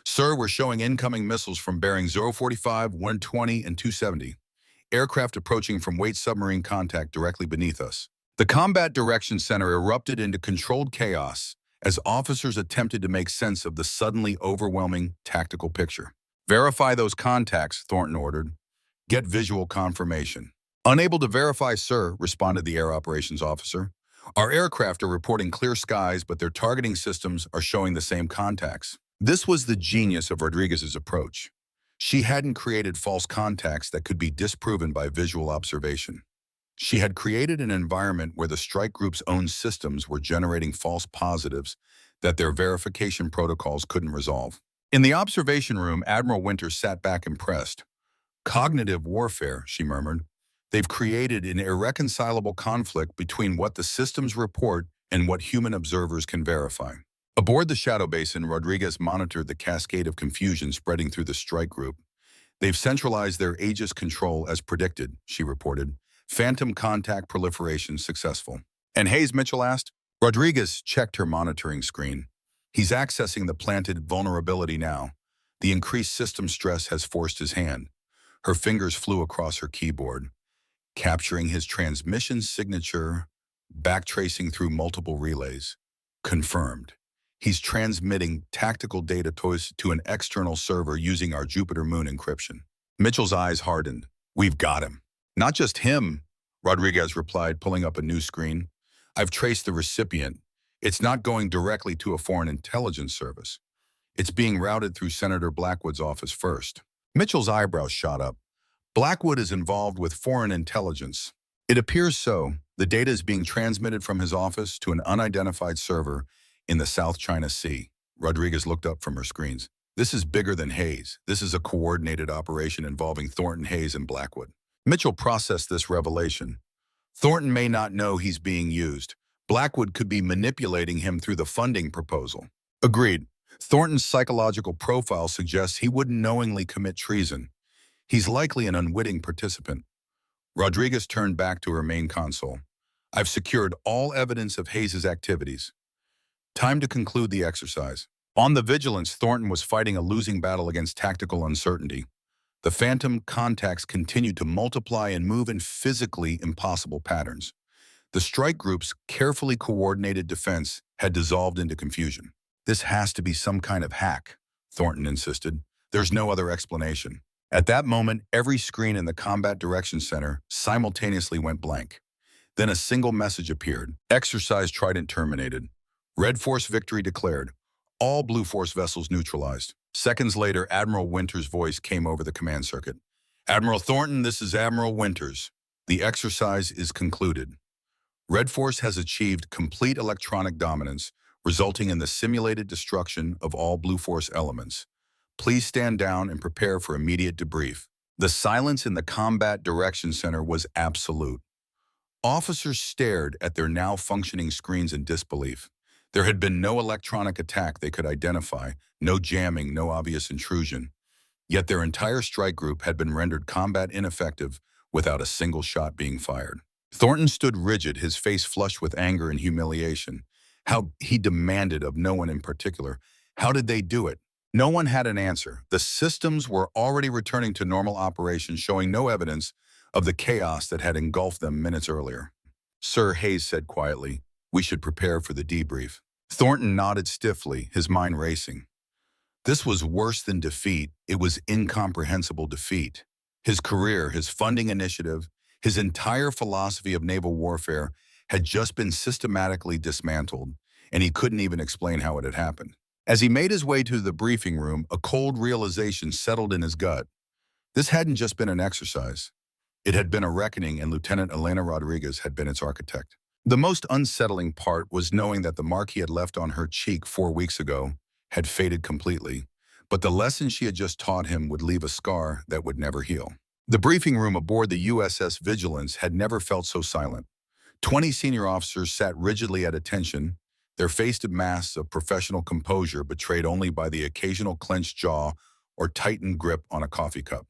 "Sir, we're showing incoming missiles from bearing 045, 120, and 270. Aircraft approaching from weight submarine contact directly beneath us." The Combat Direction Center erupted into controlled chaos as officers attempted to make sense of the suddenly overwhelming tactical picture. "Verify those contacts," Thornton ordered. "Get visual confirmation." "Unable to verify, sir," responded the air operations officer. "Our aircraft are reporting clear skies, but their targeting systems are showing the same contacts." This was the genius of Rodriguez's approach. She hadn't created false contacts that could be disproven by visual observation. She had created an environment where the strike group's own systems were generating false positives that their verification protocols couldn't resolve. In the observation room, Admiral Winters sat back impressed. "Cognitive warfare," she murmured. "They've created an irreconcilable conflict between what the systems report and what human observers can verify." Aboard the Shadow Basin, Rodriguez monitored the cascade of confusion spreading through the strike group. "They've centralized their Aegis control as predicted," she reported. "Phantom contact proliferation successful." "And Hayes?" Mitchell asked. Rodriguez checked her monitoring screen. "He's accessing the planted vulnerability now. The increased system stress has forced his hand." Her fingers flew across her keyboard, capturing his transmission signature, backtracing through multiple relays. "Confirmed. He's transmitting tactical data to an external server using our Jupiter Moon encryption." Mitchell's eyes hardened. "We've got him." "Not just him," Rodriguez replied, pulling up a new screen. "I've traced the recipient. It's not going directly to a foreign intelligence service. It's being routed through Senator Blackwood's office first." Mitchell's eyebrows shot up. "Blackwood is involved with foreign intelligence." "It appears so. The data is being transmitted from his office to an unidentified server in the South China Sea." Rodriguez looked up from her screens. "This is bigger than Hayes. This is a coordinated operation involving Thornton, Hayes, and Blackwood." Mitchell processed this revelation. "Thornton may not know he's being used. Blackwood could be manipulating him through the funding proposal." "Agreed. Thornton's psychological profile suggests he wouldn't knowingly commit treason. He's likely an unwitting participant." Rodriguez turned back to her main console. "I've secured all evidence of Hayes' activities. Time to conclude the exercise." On the Vigilance, Thornton was fighting a losing battle against tactical uncertainty. The phantom contacts continued to multiply and move in physically impossible patterns. The strike group's carefully coordinated defense had dissolved into confusion. This has to be some kind of hack, Thornton insisted. There's no other explanation. At that moment, every screen in the Combat Direction Center simultaneously went blank. Then a single message appeared. Exercise Trident terminated. Red Force victory declared. All Blue Force vessels neutralized. Seconds later, Admiral Winters' voice came over the command circuit. Admiral Thornton, this is Admiral Winters. The exercise is concluded. Red Force has achieved complete electronic dominance, resulting in the simulated destruction of all Blue Force elements. Please stand down and prepare for immediate debrief. The silence in the Combat Direction Center was absolute. Officers stared at their now functioning screens in disbelief. There had been no electronic attack they could identify, no jamming, no obvious intrusion. Yet their entire strike group had been rendered combat ineffective without a single shot being fired. Thornton stood rigid, his face flushed with anger and humiliation. How he demanded of no one in particular. How did they do it? No one had an answer. The systems were already returning to normal operation, showing no evidence of the chaos that had engulfed them minutes earlier. Sir Hayes said quietly, "We should prepare for the debrief." Thornton nodded stiffly, his mind racing. This was worse than defeat. It was incomprehensible defeat. His career, his funding initiative, his entire philosophy of naval warfare had just been systematically dismantled, and he couldn't even explain how it had happened. As he made his way to the briefing room, a cold realization settled in his gut. This hadn't just been an exercise. It had been a reckoning, and Lieutenant Elena Rodriguez had been its architect. The most unsettling part was knowing that the mark he had left on her cheek 4 weeks ago had faded completely, but the lesson she had just taught him would leave a scar that would never heal. The briefing room aboard the USS Vigilance had never felt so silent. 20 senior officers sat rigidly at attention, their faces masks of professional composure betrayed only by the occasional clenched jaw or tightened grip on a coffee cup.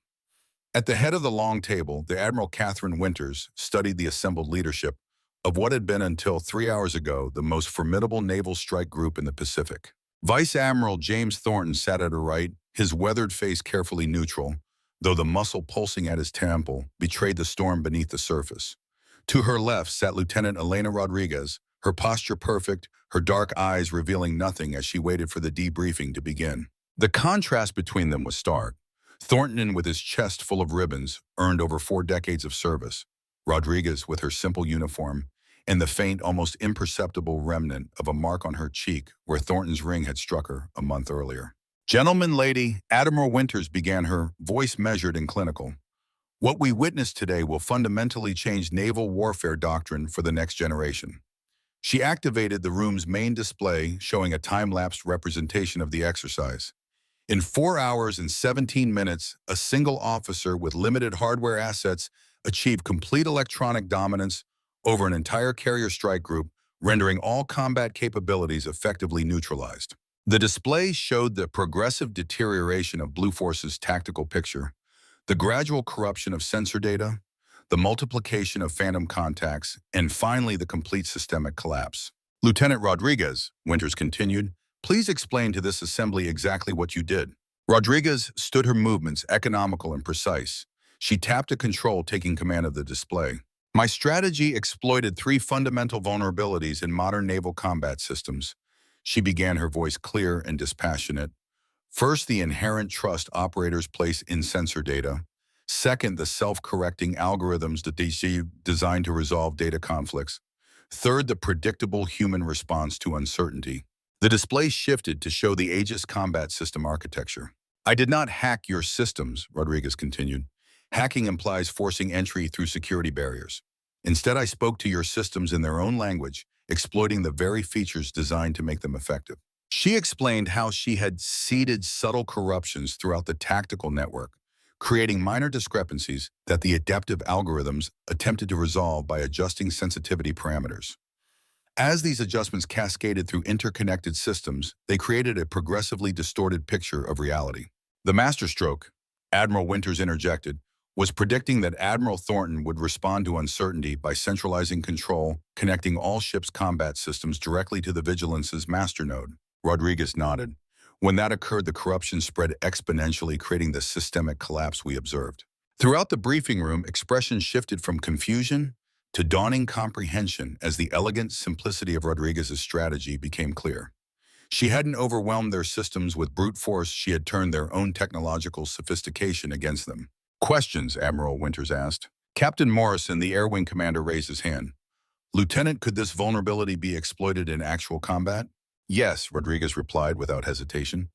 At the head of the long table, the Admiral Catherine Winters studied the assembled leadership of what had been until 3 hours ago the most formidable naval strike group in the Pacific. Vice Admiral James Thornton sat at her right, his weathered face carefully neutral, though the muscle pulsing at his temple betrayed the storm beneath the surface. To her left sat Lieutenant Elena Rodriguez, her posture perfect, her dark eyes revealing nothing as she waited for the debriefing to begin. The contrast between them was stark. Thornton, with his chest full of ribbons, earned over 4 decades of service. Rodriguez, with her simple uniform, and the faint, almost imperceptible remnant of a mark on her cheek where Thornton's ring had struck her a month earlier. "Gentlemen, lady," Admiral Winters began, her voice measured and clinical. "What we witnessed today will fundamentally change naval warfare doctrine for the next generation." She activated the room's main display, showing a time-lapsed representation of the exercise. In 4 hours and 17 minutes, a single officer with limited hardware assets achieved complete electronic dominance over an entire carrier strike group, rendering all combat capabilities effectively neutralized. The display showed the progressive deterioration of Blue Force's tactical picture, the gradual corruption of sensor data, the multiplication of phantom contacts, and finally the complete systemic collapse. "Lieutenant Rodriguez," Winters continued, "please explain to this assembly exactly what you did." Rodriguez stood, her movements economical and precise. She tapped a control, taking command of the display. "My strategy exploited 3 fundamental vulnerabilities in modern naval combat systems." She began, her voice clear and dispassionate. "First, the inherent trust operators place in sensor data. Second, the self-correcting algorithms that they designed to resolve data conflicts. Third, the predictable human response to uncertainty." The display shifted to show the Aegis combat system architecture. "I did not hack your systems," Rodriguez continued. "Hacking implies forcing entry through security barriers. Instead, I spoke to your systems in their own language, exploiting the very features designed to make them effective." She explained how she had seeded subtle corruptions throughout the tactical network, creating minor discrepancies that the adaptive algorithms attempted to resolve by adjusting sensitivity parameters. As these adjustments cascaded through interconnected systems, they created a progressively distorted picture of reality. "The masterstroke," Admiral Winters interjected, "was predicting that Admiral Thornton would respond to uncertainty by centralizing control, connecting all ships' combat systems directly to the Vigilance's masternode." Rodriguez nodded. "When that occurred, the corruption spread exponentially, creating the systemic collapse we observed." Throughout the briefing room, expressions shifted from confusion to dawning comprehension as the elegant simplicity of Rodriguez's strategy became clear. She hadn't overwhelmed their systems with brute force, she had turned their own technological sophistication against them. Questions, Admiral Winters asked. Captain Morrison, the Air Wing commander, raised his hand. Lieutenant, could this vulnerability be exploited in actual combat? Yes, Rodriguez replied without hesitation.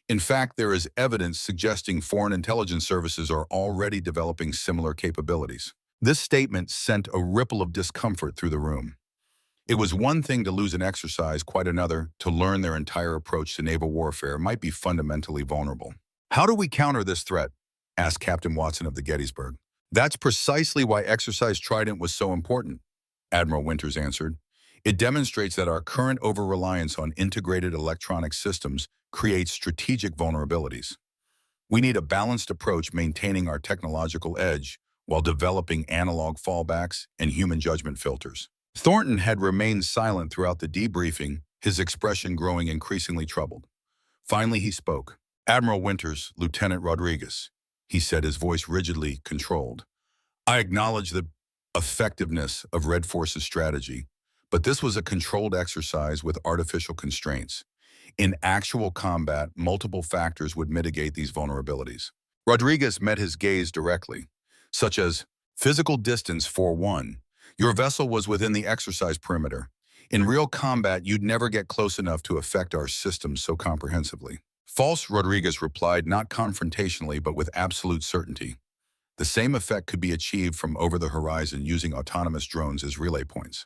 In fact, there is evidence suggesting foreign intelligence services are already developing similar capabilities. This statement sent a ripple of discomfort through the room. It was one thing to lose an exercise, quite another to learn their entire approach to naval warfare might be fundamentally vulnerable. How do we counter this threat? Asked Captain Watson of the Gettysburg. That's precisely why Exercise Trident was so important, Admiral Winters answered. It demonstrates that our current over-reliance on integrated electronic systems creates strategic vulnerabilities. We need a balanced approach maintaining our technological edge while developing analog fallbacks and human judgment filters. Thornton had remained silent throughout the debriefing, his expression growing increasingly troubled. Finally, he spoke. Admiral Winters, Lieutenant Rodriguez, he said, his voice rigidly controlled. I acknowledge the effectiveness of Red Force's strategy, but this was a controlled exercise with artificial constraints. In actual combat, multiple factors would mitigate these vulnerabilities. Rodriguez met his gaze directly, such as physical distance for one. Your vessel was within the exercise perimeter. In real combat, you'd never get close enough to affect our systems so comprehensively. False, Rodriguez replied, not confrontationally, but with absolute certainty. The same effect could be achieved from over the horizon using autonomous drones as relay points.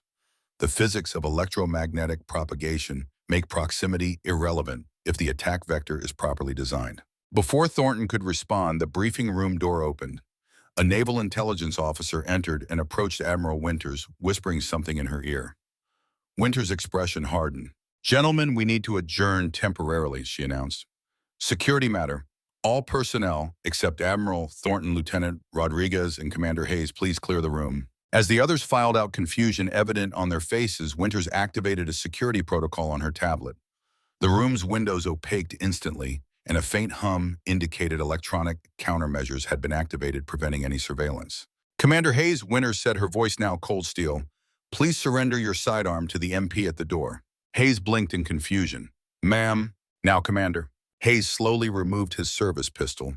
The physics of electromagnetic propagation make proximity irrelevant if the attack vector is properly designed. Before Thornton could respond, the briefing room door opened. A naval intelligence officer entered and approached Admiral Winters, whispering something in her ear. Winters' expression hardened. Gentlemen, we need to adjourn temporarily, she announced. Security matter. All personnel, except Admiral Thornton, Lieutenant Rodriguez, and Commander Hayes, please clear the room. As the others filed out, confusion evident on their faces, Winters activated a security protocol on her tablet. The room's windows opaqued instantly, and a faint hum indicated electronic countermeasures had been activated, preventing any surveillance. Commander Hayes, Winters said, her voice now cold steel, please surrender your sidearm to the MP at the door. Hayes blinked in confusion. Ma'am. Now, Commander. Hayes slowly removed his service pistol,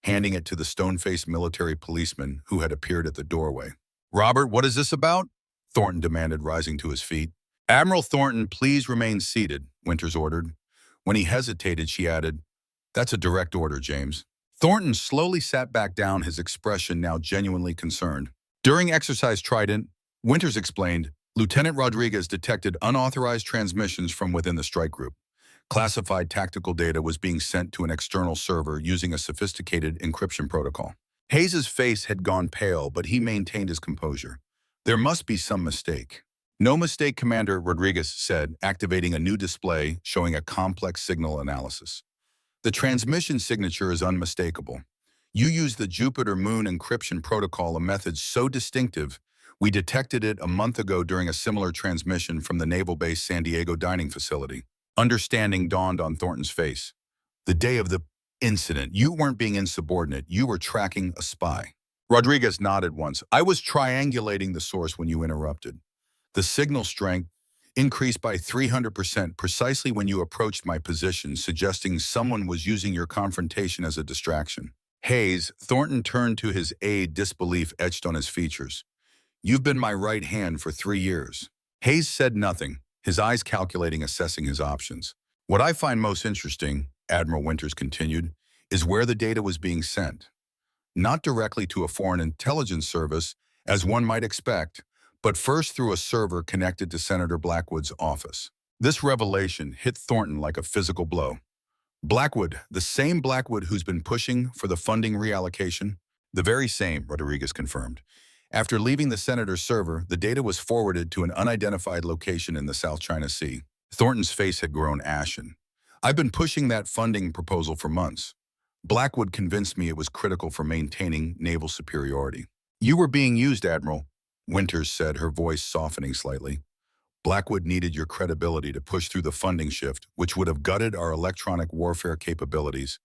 handing it to the stone-faced military policeman who had appeared at the doorway. Robert, what is this about? Thornton demanded, rising to his feet. Admiral Thornton, please remain seated, Winters ordered. When he hesitated, she added, that's a direct order, James. Thornton slowly sat back down, his expression now genuinely concerned. During Exercise Trident, Winters explained, Lieutenant Rodriguez detected unauthorized transmissions from within the strike group. Classified tactical data was being sent to an external server using a sophisticated encryption protocol. Hayes's face had gone pale, but he maintained his composure. There must be some mistake. No mistake, Commander, Rodriguez said, activating a new display showing a complex signal analysis. The transmission signature is unmistakable. You used the Jupiter Moon encryption protocol, a method so distinctive, we detected it a month ago during a similar transmission from the Naval Base San Diego dining facility. Understanding dawned on Thornton's face. The day of the incident, you weren't being insubordinate, you were tracking a spy. Rodriguez nodded once. I was triangulating the source when you interrupted. The signal strength increased by 300% precisely when you approached my position, suggesting someone was using your confrontation as a distraction. Hayes, Thornton turned to his aide, disbelief etched on his features. You've been my right hand for 3 years. Hayes said nothing, his eyes calculating, assessing his options. What I find most interesting, Admiral Winters continued, is where the data was being sent. Not directly to a foreign intelligence service, as one might expect, but first through a server connected to Senator Blackwood's office. This revelation hit Thornton like a physical blow. Blackwood, the same Blackwood who's been pushing for the funding reallocation? The very same, Rodriguez confirmed. After leaving the senator's server, the data was forwarded to an unidentified location in the South China Sea. Thornton's face had grown ashen. I've been pushing that funding proposal for months. Blackwood convinced me it was critical for maintaining naval superiority. You were being used, Admiral, Winters said, her voice softening slightly. Blackwood needed your credibility to push through the funding shift, which would have gutted our electronic warfare capabilities,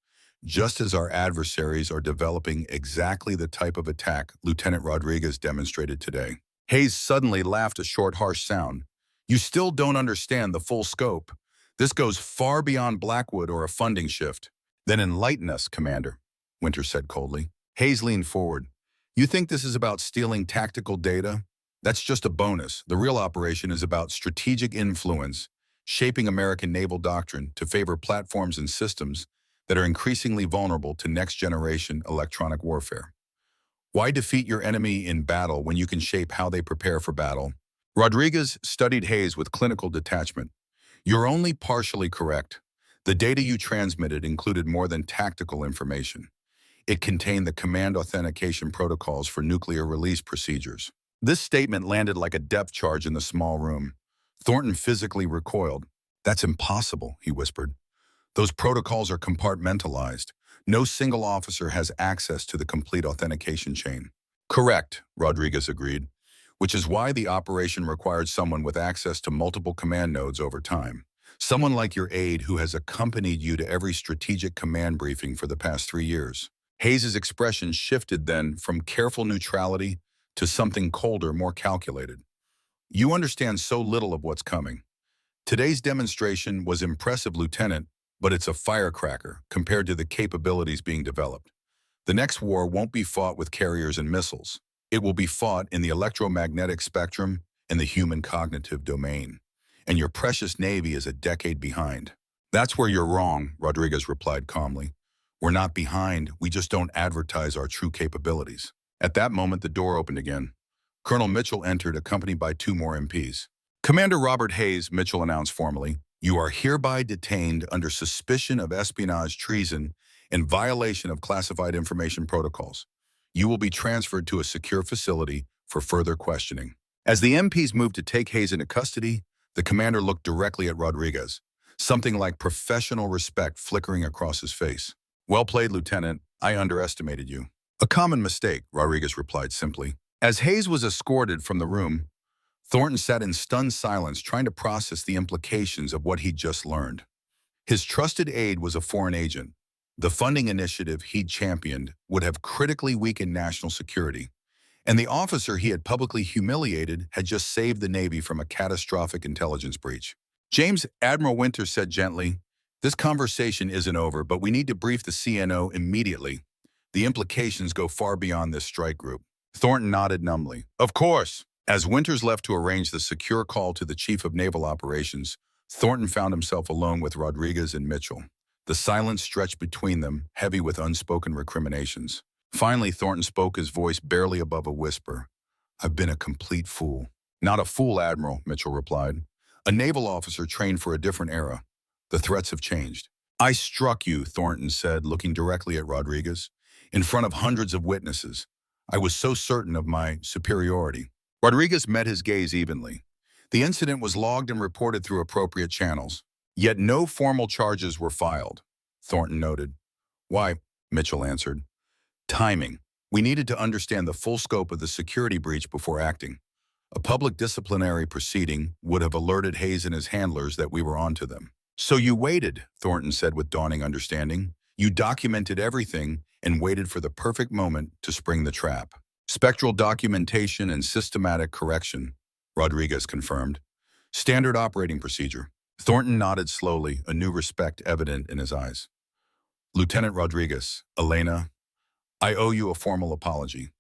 just as our adversaries are developing exactly the type of attack Lieutenant Rodriguez demonstrated today. Hayes suddenly laughed a short, harsh sound. You still don't understand the full scope. This goes far beyond Blackwood or a funding shift. Then enlighten us, Commander, Winters said coldly. Hayes leaned forward. You think this is about stealing tactical data? That's just a bonus. The real operation is about strategic influence, shaping American naval doctrine to favor platforms and systems that are increasingly vulnerable to next-generation electronic warfare. Why defeat your enemy in battle when you can shape how they prepare for battle? Rodriguez studied Hayes with clinical detachment. You're only partially correct. The data you transmitted included more than tactical information. It contained the command authentication protocols for nuclear release procedures. This statement landed like a depth charge in the small room. Thornton physically recoiled. That's impossible, he whispered. Those protocols are compartmentalized. No single officer has access to the complete authentication chain. Correct, Rodriguez agreed, which is why the operation required someone with access to multiple command nodes over time. Someone like your aide who has accompanied you to every strategic command briefing for the past 3 years. Hayes's expression shifted then from careful neutrality to something colder, more calculated. You understand so little of what's coming. Today's demonstration was impressive, Lieutenant, but it's a firecracker compared to the capabilities being developed. The next war won't be fought with carriers and missiles. It will be fought in the electromagnetic spectrum and the human cognitive domain. And your precious Navy is a decade behind. That's where you're wrong, Rodriguez replied calmly. We're not behind, we just don't advertise our true capabilities. At that moment, the door opened again. Colonel Mitchell entered, accompanied by 2 more MPs. Commander Robert Hayes, Mitchell announced formally, you are hereby detained under suspicion of espionage, treason, and violation of classified information protocols. You will be transferred to a secure facility for further questioning. As the MPs moved to take Hayes into custody, the commander looked directly at Rodriguez, something like professional respect flickering across his face. Well played, Lieutenant. I underestimated you. A common mistake, Rodriguez replied simply. As Hayes was escorted from the room, Thornton sat in stunned silence, trying to process the implications of what he'd just learned. His trusted aide was a foreign agent. The funding initiative he'd championed would have critically weakened national security, and the officer he had publicly humiliated had just saved the Navy from a catastrophic intelligence breach. James, Admiral Winters said gently, this conversation isn't over, but we need to brief the CNO immediately. The implications go far beyond this strike group. Thornton nodded numbly. Of course. As Winters left to arrange the secure call to the Chief of Naval Operations, Thornton found himself alone with Rodriguez and Mitchell. The silence stretched between them, heavy with unspoken recriminations. Finally, Thornton spoke, his voice barely above a whisper. I've been a complete fool. Not a fool, Admiral, Mitchell replied. A naval officer trained for a different era. The threats have changed. I struck you, Thornton said, looking directly at Rodriguez, in front of hundreds of witnesses. I was so certain of my superiority. Rodriguez met his gaze evenly. The incident was logged and reported through appropriate channels. Yet no formal charges were filed, Thornton noted. Why? Mitchell answered. Timing. We needed to understand the full scope of the security breach before acting. A public disciplinary proceeding would have alerted Hayes and his handlers that we were onto them. So you waited, Thornton said with dawning understanding. You documented everything and waited for the perfect moment to spring the trap. Spectral documentation and systematic correction, Rodriguez confirmed. Standard operating procedure. Thornton nodded slowly, a new respect evident in his eyes. Lieutenant Rodriguez, Elena, I owe you a formal apology.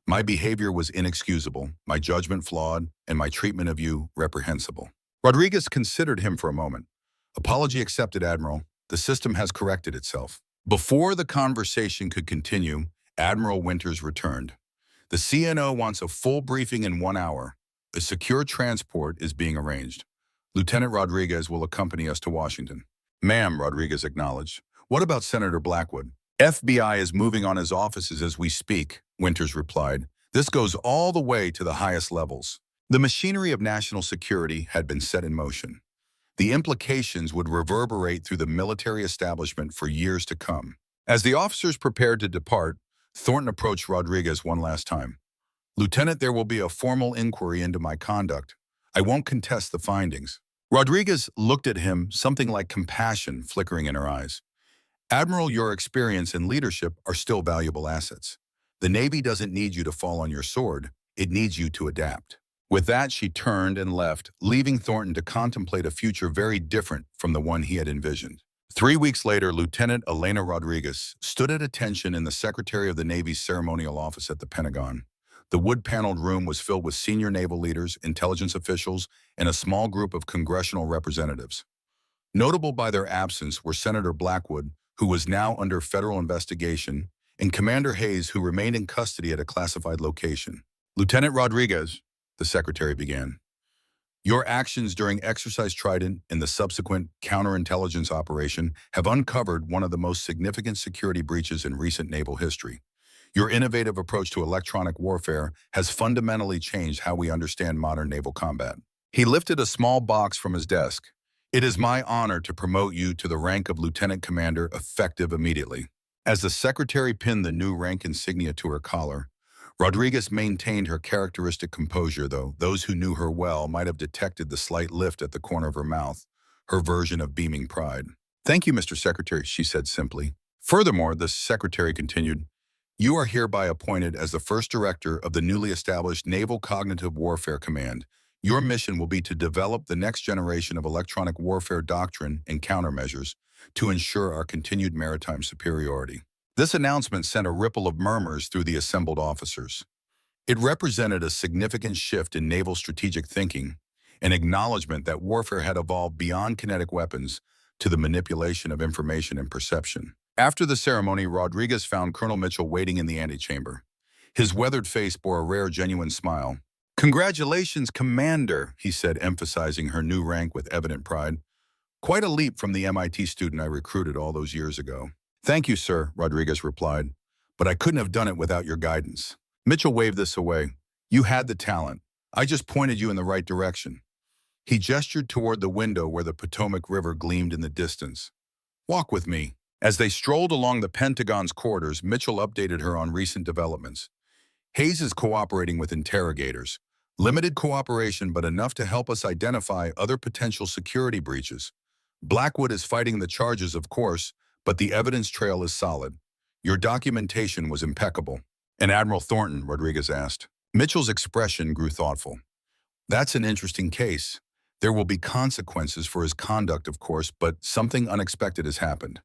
My behavior was inexcusable, my judgment flawed, and my treatment of you reprehensible. Rodriguez considered him for a moment. Apology accepted, Admiral. The system has corrected itself. Before the conversation could continue, Admiral Winters returned. The CNO wants a full briefing in 1 hour. A secure transport is being arranged. Lieutenant Rodriguez will accompany us to Washington. Ma'am, Rodriguez acknowledged. What about Senator Blackwood? FBI is moving on his offices as we speak, Winters replied. This goes all the way to the highest levels. The machinery of national security had been set in motion. The implications would reverberate through the military establishment for years to come. As the officers prepared to depart, Thornton approached Rodriguez one last time. Lieutenant, there will be a formal inquiry into my conduct. I won't contest the findings. Rodriguez looked at him, something like compassion flickering in her eyes. Admiral, your experience and leadership are still valuable assets. The Navy doesn't need you to fall on your sword. It needs you to adapt." With that, she turned and left, leaving Thornton to contemplate a future very different from the one he had envisioned. 3 weeks later, Lieutenant Elena Rodriguez stood at attention in the Secretary of the Navy's ceremonial office at the Pentagon. The wood-paneled room was filled with senior naval leaders, intelligence officials, and a small group of congressional representatives. Notable by their absence were Senator Blackwood, who was now under federal investigation, and Commander Hayes, who remained in custody at a classified location. "Lieutenant Rodriguez," the secretary began, "your actions during Exercise Trident and the subsequent counterintelligence operation have uncovered one of the most significant security breaches in recent naval history. Your innovative approach to electronic warfare has fundamentally changed how we understand modern naval combat." He lifted a small box from his desk. "It is my honor to promote you to the rank of Lieutenant Commander, effective immediately." As the secretary pinned the new rank insignia to her collar, Rodriguez maintained her characteristic composure, though those who knew her well might have detected the slight lift at the corner of her mouth, her version of beaming pride. "Thank you, Mr. Secretary," she said simply. "Furthermore," the secretary continued, "you are hereby appointed as the first director of the newly established Naval Cognitive Warfare Command. Your mission will be to develop the next generation of electronic warfare doctrine and countermeasures to ensure our continued maritime superiority." This announcement sent a ripple of murmurs through the assembled officers. It represented a significant shift in naval strategic thinking, an acknowledgement that warfare had evolved beyond kinetic weapons to the manipulation of information and perception. After the ceremony, Rodriguez found Colonel Mitchell waiting in the antechamber. His weathered face bore a rare, genuine smile. "Congratulations, Commander," he said, emphasizing her new rank with evident pride. "Quite a leap from the MIT student I recruited all those years ago." "Thank you, sir," Rodriguez replied, "but I couldn't have done it without your guidance." Mitchell waved this away. "You had the talent. I just pointed you in the right direction." He gestured toward the window where the Potomac River gleamed in the distance. "Walk with me." As they strolled along the Pentagon's corridors, Mitchell updated her on recent developments. "Hayes is cooperating with interrogators. Limited cooperation, but enough to help us identify other potential security breaches. Blackwood is fighting the charges, of course, but the evidence trail is solid. Your documentation was impeccable." "And Admiral Thornton?" Rodriguez asked. Mitchell's expression grew thoughtful. "That's an interesting case. There will be consequences for his conduct, of course, but something unexpected has happened.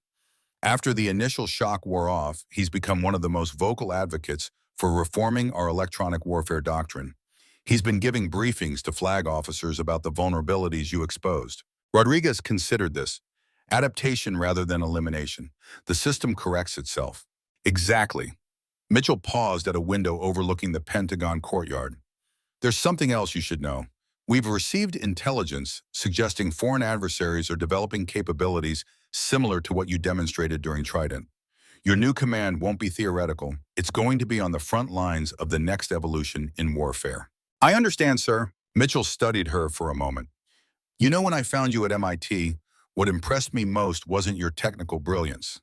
After the initial shock wore off, he's become one of the most vocal advocates for reforming our electronic warfare doctrine. He's been giving briefings to flag officers about the vulnerabilities you exposed." Rodriguez considered this. Adaptation rather than elimination. The system corrects itself. "Exactly." Mitchell paused at a window overlooking the Pentagon courtyard. "There's something else you should know. We've received intelligence suggesting foreign adversaries are developing capabilities similar to what you demonstrated during Trident. Your new command won't be theoretical. It's going to be on the front lines of the next evolution in warfare." "I understand, sir." Mitchell studied her for a moment. "You know, when I found you at MIT, what impressed me most wasn't your technical brilliance.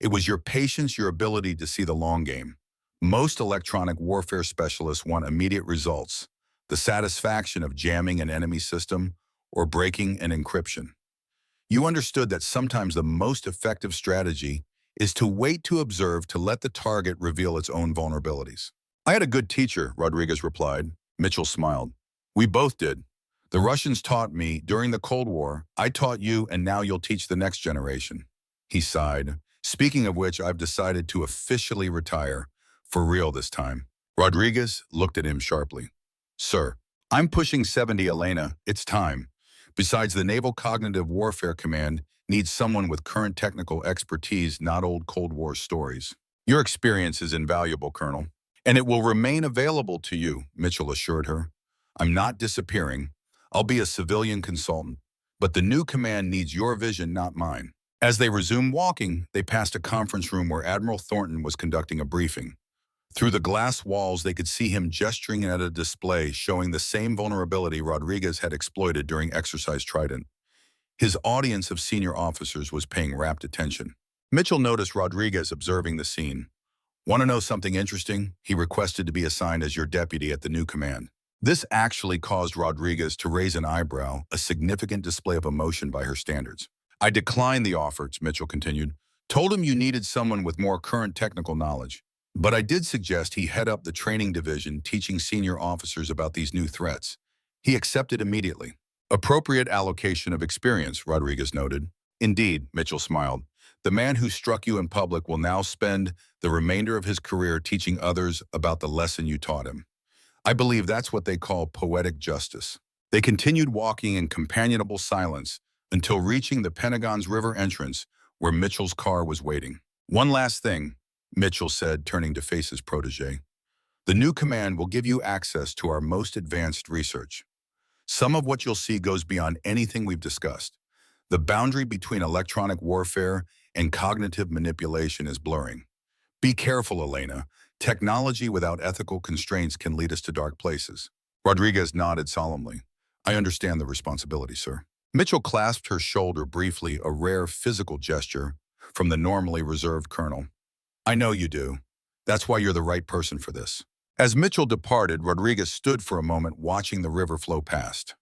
It was your patience, your ability to see the long game. Most electronic warfare specialists want immediate results, the satisfaction of jamming an enemy system or breaking an encryption. You understood that sometimes the most effective strategy is to wait to observe, to let the target reveal its own vulnerabilities." "I had a good teacher," Rodriguez replied. Mitchell smiled. "We both did. The Russians taught me during the Cold War. I taught you, and now you'll teach the next generation." He sighed. "Speaking of which, I've decided to officially retire, for real this time." Rodriguez looked at him sharply. "Sir, I'm pushing 70, Elena. It's time. Besides, the Naval Cognitive Warfare Command needs someone with current technical expertise, not old Cold War stories." "Your experience is invaluable, Colonel, and it will remain available to you," Mitchell assured her. "I'm not disappearing. I'll be a civilian consultant, but the new command needs your vision, not mine." As they resumed walking, they passed a conference room where Admiral Thornton was conducting a briefing. Through the glass walls, they could see him gesturing at a display showing the same vulnerability Rodriguez had exploited during Exercise Trident. His audience of senior officers was paying rapt attention. Mitchell noticed Rodriguez observing the scene. "Want to know something interesting?" He requested to be assigned as your deputy at the new command. This actually caused Rodriguez to raise an eyebrow, a significant display of emotion by her standards. "I declined the offer," Mitchell continued. "Told him you needed someone with more current technical knowledge. But I did suggest he head up the training division teaching senior officers about these new threats. He accepted immediately. Appropriate allocation of experience, Rodriguez noted. Indeed, Mitchell smiled. The man who struck you in public will now spend the remainder of his career teaching others about the lesson you taught him. I believe that's what they call poetic justice. They continued walking in companionable silence until reaching the Pentagon's river entrance where Mitchell's car was waiting. One last thing, Mitchell said, turning to face his protege. The new command will give you access to our most advanced research. Some of what you'll see goes beyond anything we've discussed. The boundary between electronic warfare and cognitive manipulation is blurring. Be careful, Elena. Technology without ethical constraints can lead us to dark places. Rodriguez nodded solemnly. I understand the responsibility, sir. Mitchell clasped her shoulder briefly, a rare physical gesture from the normally reserved colonel. I know you do. That's why you're the right person for this. As Mitchell departed, Rodriguez stood for a moment watching the river flow past.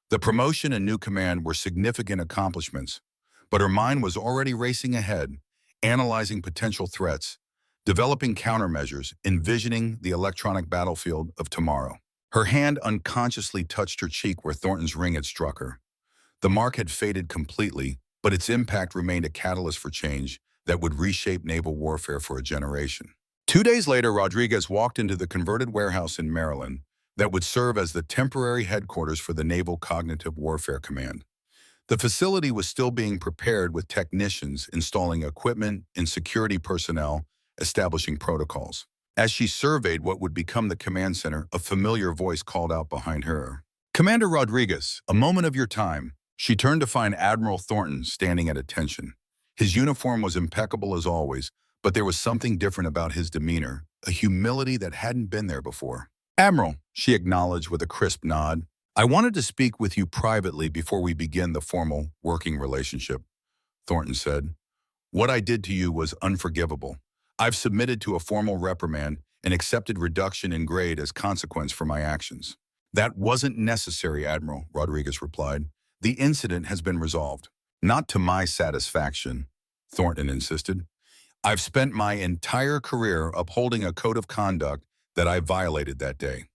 The promotion and new command were significant accomplishments, but her mind was already racing ahead, analyzing potential threats, developing countermeasures, envisioning the electronic battlefield of tomorrow. Her hand unconsciously touched her cheek where Thornton's ring had struck her. The mark had faded completely, but its impact remained a catalyst for change that would reshape naval warfare for a generation. 2 days later, Rodriguez walked into the converted warehouse in Maryland that would serve as the temporary headquarters for the Naval Cognitive Warfare Command. The facility was still being prepared with technicians installing equipment and security personnel establishing protocols. As she surveyed what would become the command center, a familiar voice called out behind her. Commander Rodriguez, a moment of your time. She turned to find Admiral Thornton standing at attention. His uniform was impeccable as always, but there was something different about his demeanor, a humility that hadn't been there before. Admiral, she acknowledged with a crisp nod, I wanted to speak with you privately before we begin the formal working relationship, Thornton said. What I did to you was unforgivable. I've submitted to a formal reprimand and accepted reduction in grade as consequence for my actions. That wasn't necessary, Admiral, Rodriguez replied. The incident has been resolved. Not to my satisfaction, Thornton insisted. I've spent my entire career upholding a code of conduct that I violated that day.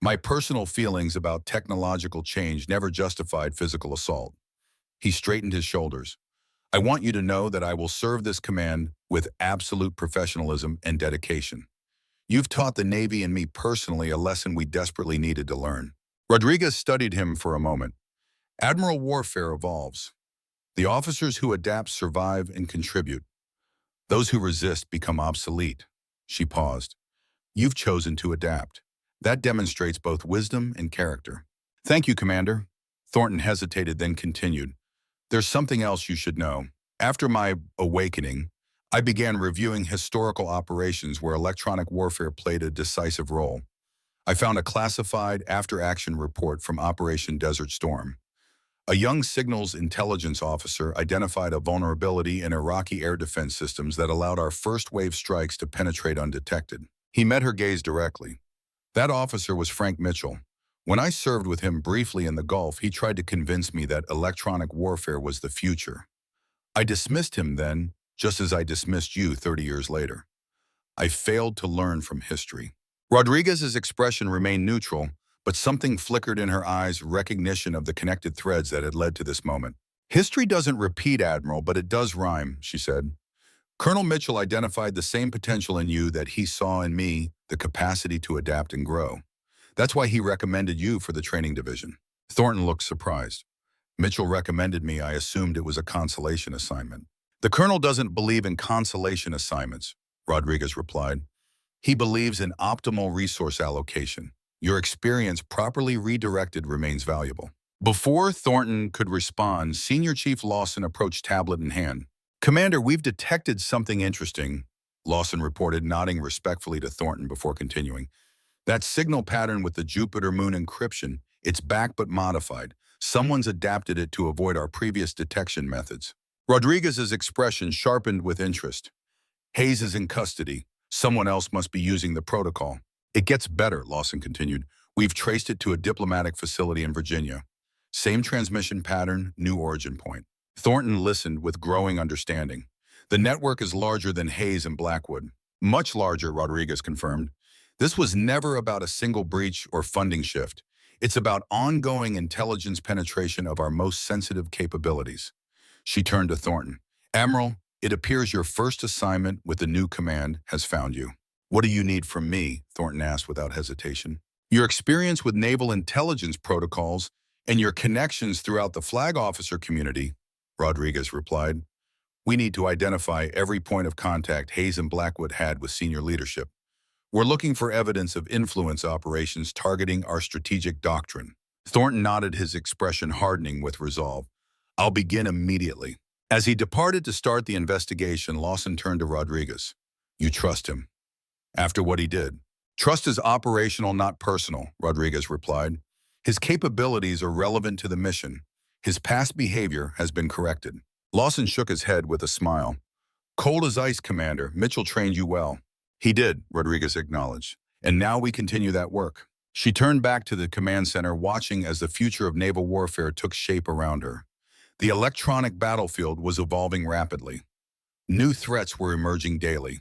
My personal feelings about technological change never justified physical assault. He straightened his shoulders. I want you to know that I will serve this command with absolute professionalism and dedication. You've taught the Navy and me personally a lesson we desperately needed to learn. Rodriguez studied him for a moment. Admiral warfare evolves. The officers who adapt survive and contribute. Those who resist become obsolete. She paused. You've chosen to adapt. That demonstrates both wisdom and character. Thank you, Commander. Thornton hesitated, then continued. There's something else you should know. After my awakening, I began reviewing historical operations where electronic warfare played a decisive role. I found a classified after-action report from Operation Desert Storm. A young signals intelligence officer identified a vulnerability in Iraqi air defense systems that allowed our first-wave strikes to penetrate undetected. He met her gaze directly. That officer was Frank Mitchell. When I served with him briefly in the Gulf, he tried to convince me that electronic warfare was the future. I dismissed him then, just as I dismissed you 30 years later. I failed to learn from history. Rodriguez's expression remained neutral, but something flickered in her eyes, recognition of the connected threads that had led to this moment. History doesn't repeat, Admiral, but it does rhyme, she said. Colonel Mitchell identified the same potential in you that he saw in me, the capacity to adapt and grow. That's why he recommended you for the training division. Thornton looked surprised. Mitchell recommended me. I assumed it was a consolation assignment. The colonel doesn't believe in consolation assignments, Rodriguez replied. He believes in optimal resource allocation. Your experience properly redirected remains valuable. Before Thornton could respond, Senior Chief Lawson approached, tablet in hand. Commander, we've detected something interesting, Lawson reported, nodding respectfully to Thornton before continuing. That signal pattern with the Jupiter Moon encryption, it's back but modified. Someone's adapted it to avoid our previous detection methods. Rodriguez's expression sharpened with interest. Hayes is in custody. Someone else must be using the protocol. It gets better, Lawson continued. We've traced it to a diplomatic facility in Virginia. Same transmission pattern, new origin point. Thornton listened with growing understanding. The network is larger than Hayes and Blackwood. Much larger, Rodriguez confirmed. This was never about a single breach or funding shift. It's about ongoing intelligence penetration of our most sensitive capabilities. She turned to Thornton. Admiral, it appears your first assignment with the new command has found you. What do you need from me? Thornton asked without hesitation. Your experience with naval intelligence protocols and your connections throughout the flag officer community, Rodriguez replied. We need to identify every point of contact Hayes and Blackwood had with senior leadership. We're looking for evidence of influence operations targeting our strategic doctrine. Thornton nodded, his expression hardening with resolve. I'll begin immediately. As he departed to start the investigation, Lawson turned to Rodriguez. You trust him. After what he did. Trust is operational, not personal, Rodriguez replied. His capabilities are relevant to the mission. His past behavior has been corrected. Lawson shook his head with a smile. Cold as ice, Commander. Mitchell trained you well. He did, Rodriguez acknowledged. And now we continue that work. She turned back to the command center, watching as the future of naval warfare took shape around her. The electronic battlefield was evolving rapidly. New threats were emerging daily.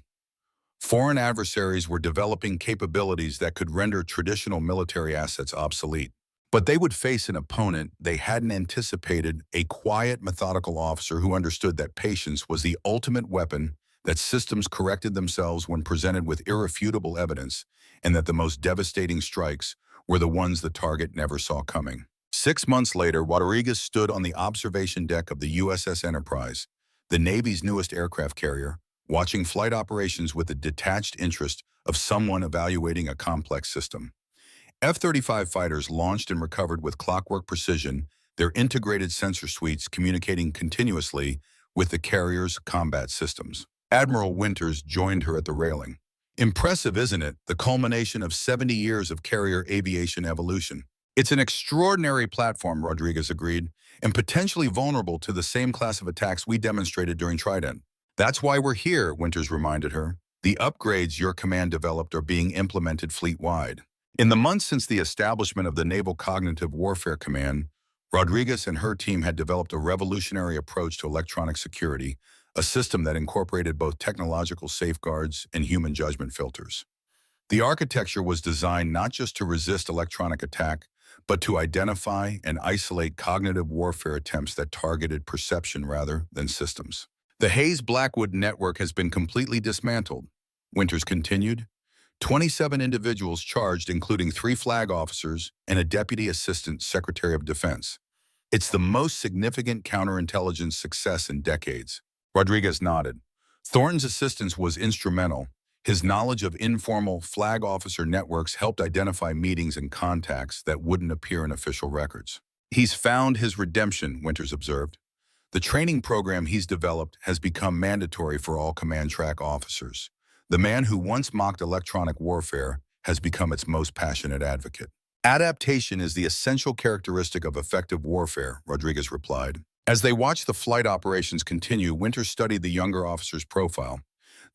Foreign adversaries were developing capabilities that could render traditional military assets obsolete. But they would face an opponent they hadn't anticipated, a quiet, methodical officer who understood that patience was the ultimate weapon, that systems corrected themselves when presented with irrefutable evidence, and that the most devastating strikes were the ones the target never saw coming. 6 months later, Rodriguez stood on the observation deck of the USS Enterprise, the Navy's newest aircraft carrier, watching flight operations with the detached interest of someone evaluating a complex system. F-35 fighters launched and recovered with clockwork precision, their integrated sensor suites communicating continuously with the carrier's combat systems. Admiral Winters joined her at the railing. Impressive, isn't it? The culmination of 70 years of carrier aviation evolution. It's an extraordinary platform, Rodriguez agreed, and potentially vulnerable to the same class of attacks we demonstrated during Trident. That's why we're here, Winters reminded her. The upgrades your command developed are being implemented fleet-wide. In the months since the establishment of the Naval Cognitive Warfare Command, Rodriguez and her team had developed a revolutionary approach to electronic security, a system that incorporated both technological safeguards and human judgment filters. The architecture was designed not just to resist electronic attack, but to identify and isolate cognitive warfare attempts that targeted perception rather than systems. The Hayes-Blackwood network has been completely dismantled, Winters continued. 27 individuals charged, including 3 flag officers and a Deputy Assistant Secretary of Defense. It's the most significant counterintelligence success in decades. Rodriguez nodded. Thornton's assistance was instrumental. His knowledge of informal flag officer networks helped identify meetings and contacts that wouldn't appear in official records. He's found his redemption, Winters observed. The training program he's developed has become mandatory for all command track officers. The man who once mocked electronic warfare has become its most passionate advocate. Adaptation is the essential characteristic of effective warfare, Rodriguez replied. As they watched the flight operations continue, Winters studied the younger officer's profile.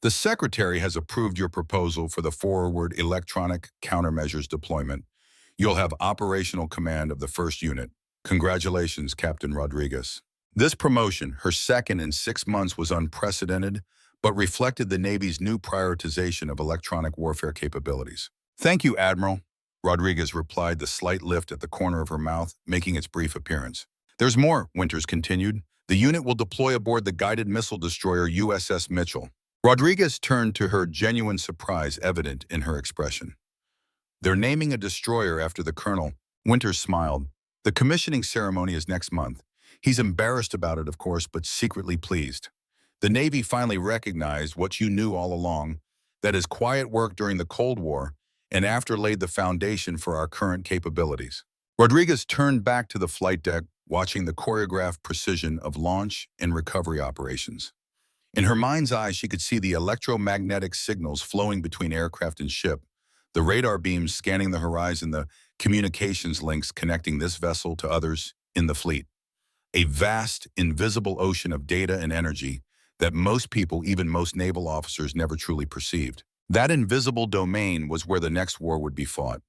The Secretary has approved your proposal for the forward electronic countermeasures deployment. You'll have operational command of the first unit. Congratulations, Captain Rodriguez. This promotion, her second in 6 months, was unprecedented, but reflected the Navy's new prioritization of electronic warfare capabilities. Thank you, Admiral, Rodriguez replied, the slight lift at the corner of her mouth making its brief appearance. There's more, Winters continued. The unit will deploy aboard the guided missile destroyer USS Mitchell. Rodriguez turned to her, genuine surprise evident in her expression. They're naming a destroyer after the colonel. Winters smiled. The commissioning ceremony is next month. He's embarrassed about it, of course, but secretly pleased. The Navy finally recognized what you knew all along, that his quiet work during the Cold War and after laid the foundation for our current capabilities. Rodriguez turned back to the flight deck, watching the choreographed precision of launch and recovery operations. In her mind's eye, she could see the electromagnetic signals flowing between aircraft and ship, the radar beams scanning the horizon, the communications links connecting this vessel to others in the fleet. A vast, invisible ocean of data and energy that most people, even most naval officers, never truly perceived. That invisible domain was where the next war would be fought.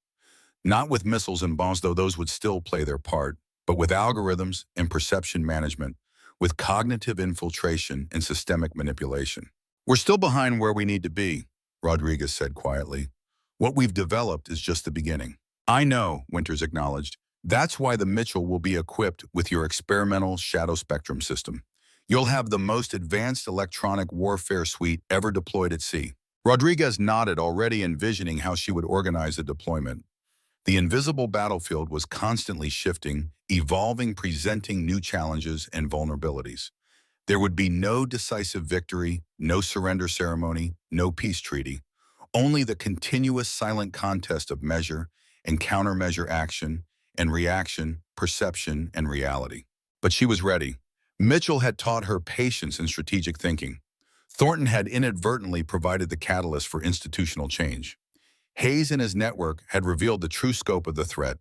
Not with missiles and bombs, though those would still play their part, but with algorithms and perception management, with cognitive infiltration and systemic manipulation. We're still behind where we need to be, Rodriguez said quietly. What we've developed is just the beginning. I know, Winters acknowledged. That's why the Mitchell will be equipped with your experimental shadow spectrum system. You'll have the most advanced electronic warfare suite ever deployed at sea. Rodriguez nodded, already envisioning how she would organize the deployment. The invisible battlefield was constantly shifting, evolving, presenting new challenges and vulnerabilities. There would be no decisive victory, no surrender ceremony, no peace treaty, only the continuous silent contest of measure and countermeasure, action and reaction, perception and reality. But she was ready. Mitchell had taught her patience and strategic thinking. Thornton had inadvertently provided the catalyst for institutional change. Hayes and his network had revealed the true scope of the threat.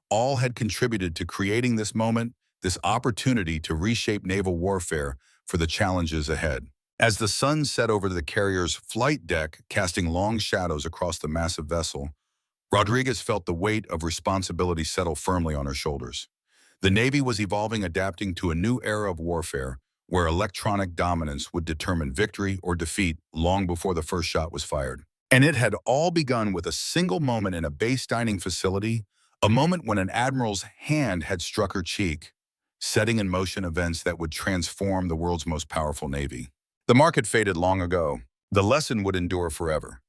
All had contributed to creating this moment, this opportunity to reshape naval warfare for the challenges ahead. As the sun set over the carrier's flight deck, casting long shadows across the massive vessel, Rodriguez felt the weight of responsibility settle firmly on her shoulders. The Navy was evolving, adapting to a new era of warfare where electronic dominance would determine victory or defeat long before the first shot was fired. And it had all begun with a single moment in a base dining facility, a moment when an admiral's hand had struck her cheek, setting in motion events that would transform the world's most powerful navy. The market faded long ago. The lesson would endure forever.